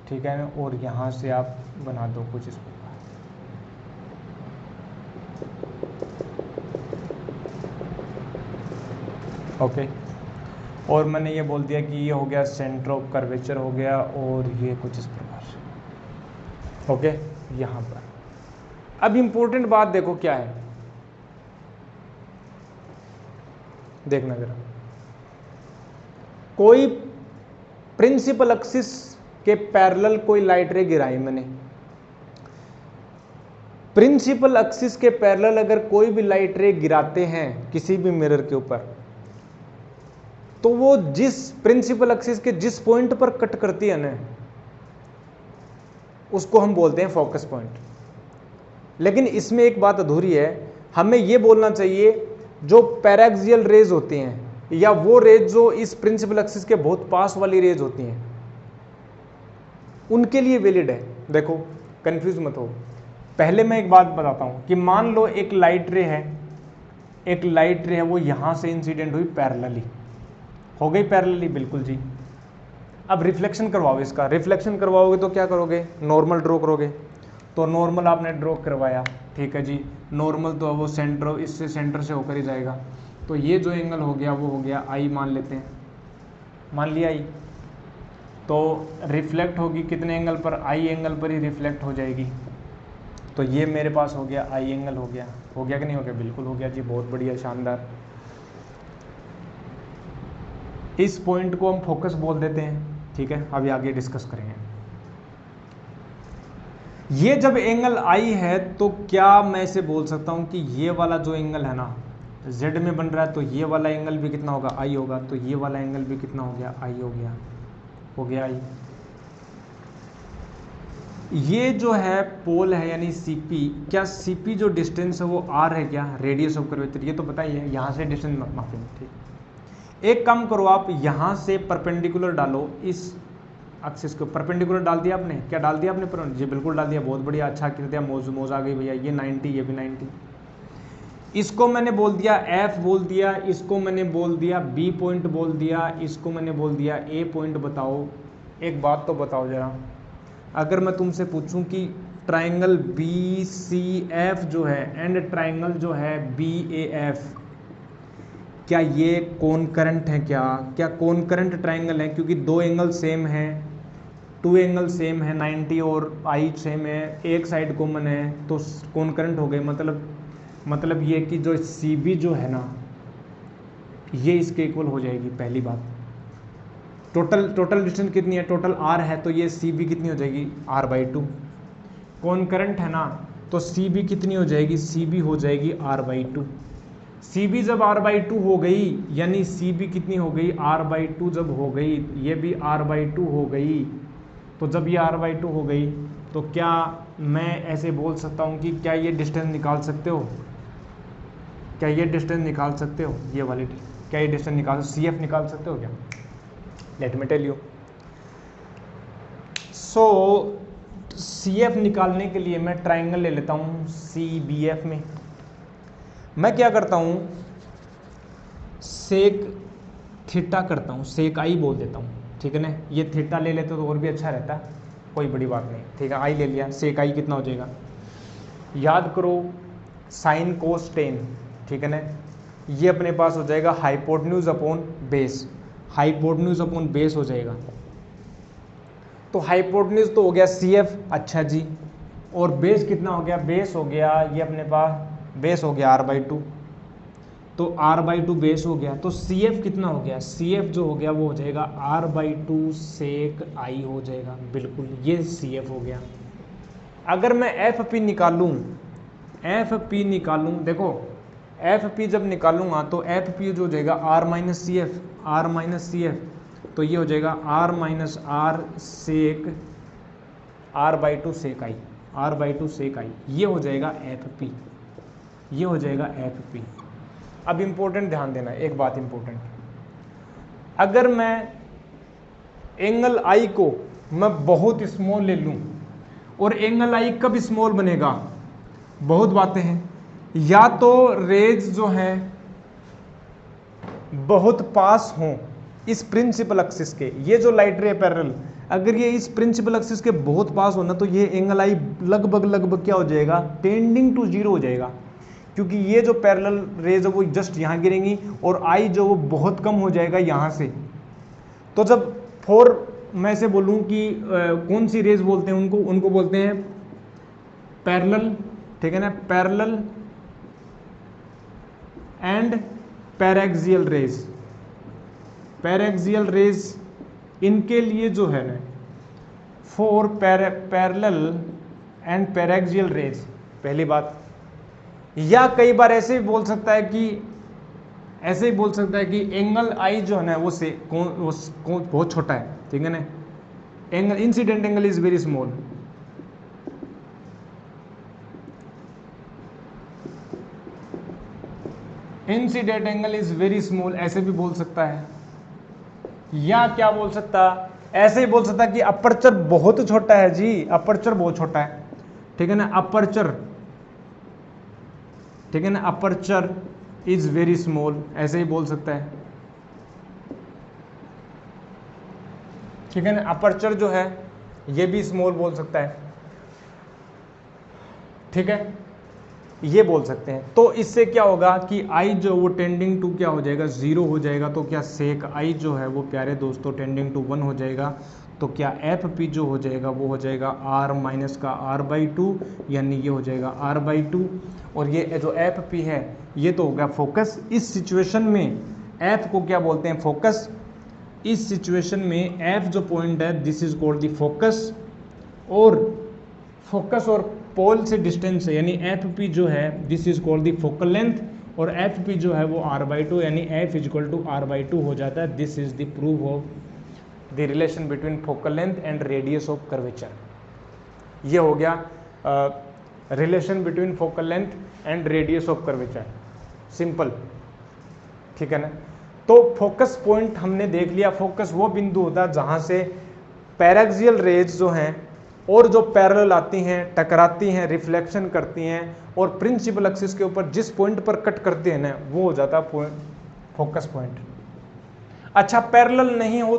ठीक है, और यहाँ से आप बना दो कुछ इस प्रकार, ओके। और मैंने ये बोल दिया कि ये हो गया सेंटर ऑफ कर्वेचर हो गया, और ये कुछ इस प्रकार से, ओके, यहाँ पर। अब इम्पोर्टेंट बात देखो क्या है, देखना जरा, कोई प्रिंसिपल एक्सिस के पैरेलल कोई लाइट रे गिराई मैंने, प्रिंसिपल एक्सिस के पैरेलल अगर कोई भी लाइट रे गिराते हैं किसी भी मिरर के ऊपर, तो वो जिस प्रिंसिपल एक्सिस के जिस पॉइंट पर कट करती है ना, उसको हम बोलते हैं फोकस पॉइंट। लेकिन इसमें एक बात अधूरी है, हमें ये बोलना चाहिए जो पैराक्सियल रेज होती हैं या वो रेज जो इस प्रिंसिपल एक्सिस के बहुत पास वाली रेज होती हैं, उनके लिए वैलिड है। देखो कंफ्यूज मत हो, पहले मैं एक बात बताता हूं कि मान लो एक लाइट रे है, एक लाइट रे है, वो यहां से इंसिडेंट हुई पैरेलली, हो गई पैरेलली, बिल्कुल जी। अब रिफ्लेक्शन करवाओ इसका, रिफ्लेक्शन करवाओगे तो क्या करोगे, नॉर्मल ड्रॉ करोगे। तो नॉर्मल आपने ड्रॉ करवाया, ठीक है जी, नॉर्मल तो वो सेंटर, इससे सेंटर से होकर ही जाएगा। तो ये जो एंगल हो गया वो हो गया आई, मान लेते हैं, मान लिया आई। तो रिफ्लेक्ट होगी कितने एंगल पर, आई एंगल पर ही रिफ्लेक्ट हो जाएगी। तो ये मेरे पास हो गया आई एंगल, हो गया कि नहीं हो गया, बिल्कुल हो गया जी, बहुत बढ़िया, शानदार। इस पॉइंट को हम फोकस बोल देते हैं, ठीक है। अभी आगे डिस्कस करेंगे। ये जब एंगल आई है तो क्या मैं इसे बोल सकता हूं कि ये वाला जो एंगल है ना जेड में बन रहा है, तो ये वाला एंगल भी कितना होगा, आई होगा। तो ये वाला एंगल भी कितना हो गया, आई हो गया आई। ये जो है पोल है यानी सीपी, क्या सीपी जो डिस्टेंस है वो आर है क्या, रेडियस ऑफ कर्वेचर, ये तो बताइए, यहाँ से डिस्टेंस मापेंगे, ठीक। एक काम करो, आप यहाँ से परपेंडिकुलर डालो, इस एक्सिस को परपेंडिकुलर डाल दिया आपने, क्या डाल दिया आपने, जी बिल्कुल डाल दिया, बहुत बढ़िया, अच्छा कर दिया, मौज आ गई भैया। ये 90, ये भी 90। इसको मैंने बोल दिया F बोल दिया, इसको मैंने बोल दिया B पॉइंट बोल दिया, इसको मैंने बोल दिया A पॉइंट। बताओ एक बात तो बताओ जरा, अगर मैं तुमसे पूछूं कि ट्राइंगल BCF जो है एंड ट्राइंगल जो है BAF, क्या ये कॉनकरेंट है? क्या कॉनकरेंट ट्राइंगल है? क्योंकि दो एंगल सेम है, टू एंगल सेम है, 90 और I सेम है, एक साइड कॉमन है, तो कॉनकरेंट हो गए। मतलब ये कि जो CB जो है ना, ये इसके इक्वल हो जाएगी। पहली बात, टोटल डिस्टेंस कितनी है? टोटल R है, तो ये CB कितनी हो जाएगी? R/2। कॉनकरेंट है ना, तो CB कितनी हो जाएगी? CB हो जाएगी R/2। CB जब R/2 हो गई, यानी CB कितनी हो गई? R/2 जब हो गई, ये भी R/2 हो गई, तो जब ये R/2 हो गई, तो क्या मैं ऐसे बोल सकता हूँ कि क्या ये डिस्टेंस निकाल सकते हो? क्या ये डिस्टेंस निकाल सकते हो? ये वाली, क्या ये डिस्टेंस निकाल, CF निकाल सकते हो क्या? Let me tell you. So CF निकालने के लिए मैं ट्राइंगल ले लेता हूँ CBF में। मैं क्या करता हूँ, सेक थीटा करता हूँ, सेक I बोल देता हूँ, ठीक है ना। ये थीटा ले लेते तो और भी अच्छा रहता, कोई बड़ी बात नहीं, ठीक है। I ले लिया, सेक I कितना हो जाएगा? याद करो साइन कोस टेन, ठीक है ना। ये अपने पास हो जाएगा hypotenuse upon base, hypotenuse upon base हो जाएगा। तो हाइपोटेन्यूज तो हो गया CF, अच्छा जी, और बेस कितना हो गया? बेस हो गया ये अपने पास, बेस हो गया R/2, तो R/2 बेस हो गया, तो CF कितना हो गया? CF जो हो गया वो हो जाएगा R/2 सेक I हो जाएगा, बिल्कुल ये CF हो गया। अगर मैं FP निकालूं, FP निकालूं, देखो FP जब निकालूंगा तो FP जो हो जाएगा R-CF, तो ये हो जाएगा R sec R/2 sec I, R/2 sec I, ये हो जाएगा FP, ये हो जाएगा FP। अब इंपॉर्टेंट ध्यान देना, एक बात इंपॉर्टेंट, अगर मैं एंगल I को मैं बहुत स्मॉल ले लूं, और एंगल I कब स्मॉल बनेगा? बहुत बातें हैं, या तो रेज जो है बहुत पास हों इस प्रिंसिपल एक्सिस के, ये जो लाइट रे पैरेलल, अगर ये इस प्रिंसिपल एक्सिस के बहुत पास होना, तो ये एंगल I लगभग क्या हो जाएगा? टेंडिंग टू जीरो हो जाएगा, क्योंकि ये जो पैरेलल रेज है वो जस्ट यहाँ गिरेंगी, और I जो वो बहुत कम हो जाएगा यहाँ से। तो जब मैं से बोलूँ कि कौन सी रेज बोलते हैं उनको बोलते हैं पैरेलल, ठीक है ना, parallel and paraxial rays. Paraxial rays इनके लिए जो है ना, for parallel and paraxial rays, पहली बात। या कई बार ऐसे भी बोल सकता है कि एंगल I जो है ना वो बहुत छोटा है, ठीक है ना, angle incident angle is very small. Incident angle is very small, ऐसे भी बोल सकता है। या क्या बोल सकता, ऐसे ही बोल सकता कि अपर्चर बहुत छोटा है जी, अपर्चर बहुत छोटा है, ठीक है ना, अपर्चर, ठीक है ना, अपर्चर इज वेरी स्मॉल, ऐसे ही बोल सकता है, ठीक है ना। अपर्चर जो है ये भी स्मॉल बोल सकता है, ठीक है, ये बोल सकते हैं। तो इससे क्या होगा कि I जो वो टेंडिंग टू क्या हो जाएगा? 0 हो जाएगा। तो क्या सेक I जो है वो प्यारे दोस्तों टेंडिंग टू 1 हो जाएगा। तो क्या FP जो हो जाएगा वो हो जाएगा R माइनस का R/2, यानी ये हो जाएगा R/2। और ये जो FP है ये तो हो गया फोकस। इस सिचुएशन में F को क्या बोलते हैं? फोकस। इस सिचुएशन में F जो पॉइंट है this is called the focus, और फोकस और पोल से डिस्टेंस है, यानी FP जो है this is called the focal length, और FP जो है वो R/2, यानी F इक्वल टू R/2 हो जाता है। This is the proof of the relation between focal length and radius of curvature. ये हो गया relation between focal length and radius of curvature, simple, ठीक है ना। तो फोकस पॉइंट हमने देख लिया। फोकस वो बिंदु होता है जहां से पैराक्सियल रेज जो हैं और जो पैरेलल आती हैं, टकराती हैं, रिफ्लेक्शन करती हैं और प्रिंसिपल एक्सिस के ऊपर जिस पॉइंट पर कट करती है ना, वो हो जाता है फोकस पॉइंट। अच्छा, पैरेलल नहीं हो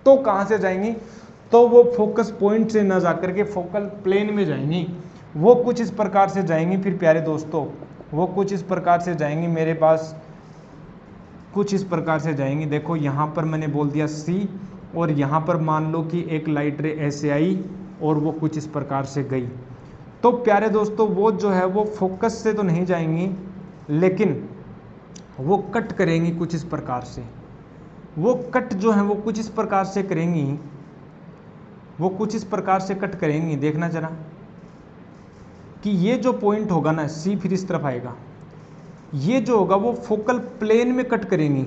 तो कहां से जाएंगी? तो वो फोकस पॉइंट से ना जाकर के फोकल प्लेन में जाएंगी। वो कुछ इस प्रकार से जाएंगी फिर प्यारे दोस्तों, वो कुछ इस प्रकार से जाएंगी, मेरे पास कुछ इस प्रकार से जाएंगी। देखो यहाँ पर मैंने बोल दिया C, और यहाँ पर मान लो कि एक लाइट रे ऐसे आई और वो कुछ इस प्रकार से गई। तो प्यारे दोस्तों वो जो है वो फोकस से तो नहीं जाएंगी, लेकिन वो कट करेंगी कुछ इस प्रकार से। वो कट जो है वो कुछ इस प्रकार से करेंगी, वो कुछ इस प्रकार से कट करेंगी। देखना जरा कि ये जो पॉइंट होगा ना C, फिर इस तरफ आएगा, ये जो होगा वो फोकल प्लेन में कट करेंगी।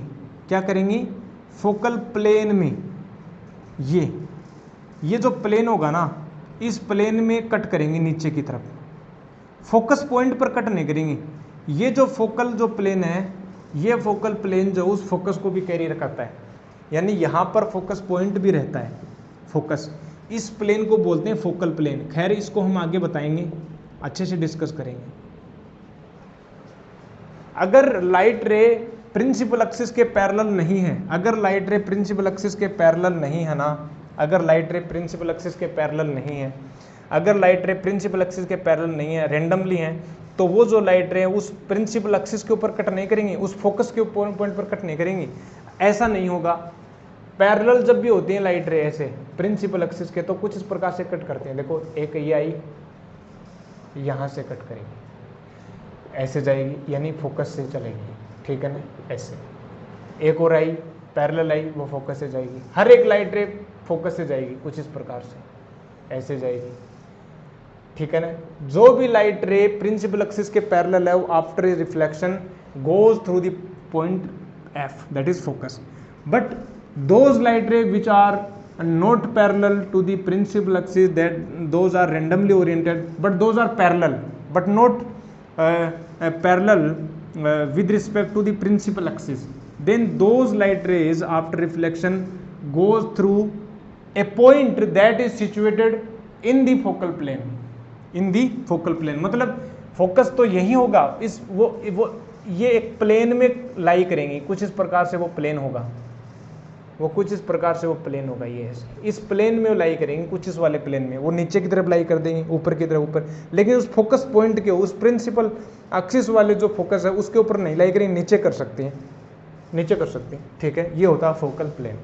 क्या करेंगी? फोकल प्लेन में। ये जो प्लेन होगा ना, इस प्लेन में कट करेंगी नीचे की तरफ, फोकस पॉइंट पर कट नहीं करेंगी। ये जो फोकल जो प्लेन है, ये फोकल प्लेन जो उस फोकस को भी कैरी रखता है, यानी यहाँ पर फोकस पॉइंट भी रहता है। फोकस, इस प्लेन को बोलते हैं फोकल प्लेन। खैर इसको हम आगे बताएंगे, अच्छे से डिस्कस करेंगे। अगर लाइट रे प्रिंसिपल एक्सिस के पैरेलल नहीं है, अगर लाइट रे प्रिंसिपल एक्सिस के पैरेलल नहीं है ना, अगर लाइट रे प्रिंसिपल एक्सिस के पैरेलल नहीं है, अगर लाइट रे प्रिंसिपल एक्सिस के पैरेलल नहीं है, रेंडमली हैं, तो वो जो लाइट रे उस प्रिंसिपल एक्सिस के ऊपर कट नहीं करेंगी, उस फोकस के पॉइंट पर कट नहीं करेंगी। ऐसा नहीं होगा। पैरेलल जब भी होती हैं लाइट रे ऐसे प्रिंसिपल एक्सिस के, तो कुछ इस प्रकार से कट करते हैं। देखो एक ये आई, यहाँ से कट करेंगी, ऐसे जाएगी, यानी फोकस से चलेगी, ठीक है ना, ऐसे। एक और आई, पैरेलल आई, वो फोकस से जाएगी। हर एक लाइट रे फोकस से जाएगी कुछ इस प्रकार से, ऐसे जाएगी, ठीक है ना। जो भी लाइट रे प्रिंसिपल एक्सिस के पैरेलल है, वो after reflection goes through the point F, that is focus. But those light ray which are not parallel to the principal axis, that those are randomly oriented, but those are parallel but not parallel with respect to the principal axis, then those light rays after reflection goes through a point that is situated in the focal plane, in the focal plane। मतलब focus तो यही होगा, इस वो ये एक plane में लाई करेंगी, कुछ इस प्रकार से वो प्लेन होगा, वो कुछ इस प्रकार से वो प्लेन होगा। ये इस प्लेन में वो लाई करेंगे, कुछ इस वाले प्लेन में, वो नीचे की तरफ लाई कर देंगे, ऊपर की तरफ ऊपर, लेकिन उस फोकस पॉइंट के, उस प्रिंसिपल एक्सिस वाले जो फोकस है उसके ऊपर नहीं लाई करेंगे, नीचे कर सकते हैं, नीचे कर सकते हैं, ठीक है। ये होता है फोकल प्लेन।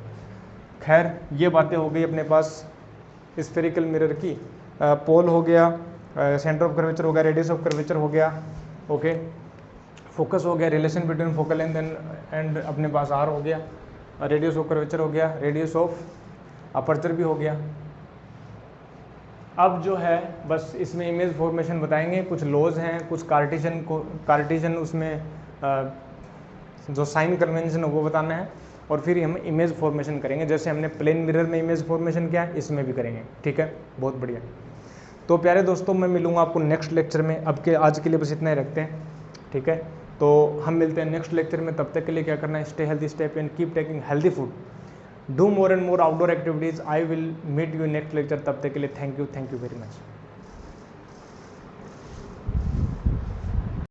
खैर ये बातें हो गई अपने पास स्फेरिकल मिरर की। पोल हो गया, सेंटर ऑफ कर्वेचर हो गया, रेडियस ऑफ कर्वेचर हो गया, ओके, फोकस हो गया, relation between focal length and अपने पास आर हो गया, रेडियस ऑफ कर्वेचर हो गया, रेडियस ऑफ अपर्चर भी हो गया। अब जो है बस इसमें इमेज फॉर्मेशन बताएंगे, कुछ लॉज हैं, कुछ कार्टेशियन उसमें जो साइन कन्वेंशन है वो बताना है, और फिर हम इमेज फॉर्मेशन करेंगे, जैसे हमने प्लेन मिरर में इमेज फॉर्मेशन किया है, इसमें भी करेंगे, ठीक है। बहुत बढ़िया। तो प्यारे दोस्तों मैं मिलूंगा आपको नेक्स्ट लेक्चर में। अब के आज के लिए बस इतना ही रखते हैं, ठीक है। तो हम मिलते हैं नेक्स्ट लेक्चर में। तब तक के लिए क्या करना है, stay healthy, stay and keep taking healthy food, do more and more outdoor activities. I will meet you next lecture. तब तक के लिए थैंक यू वेरी मच।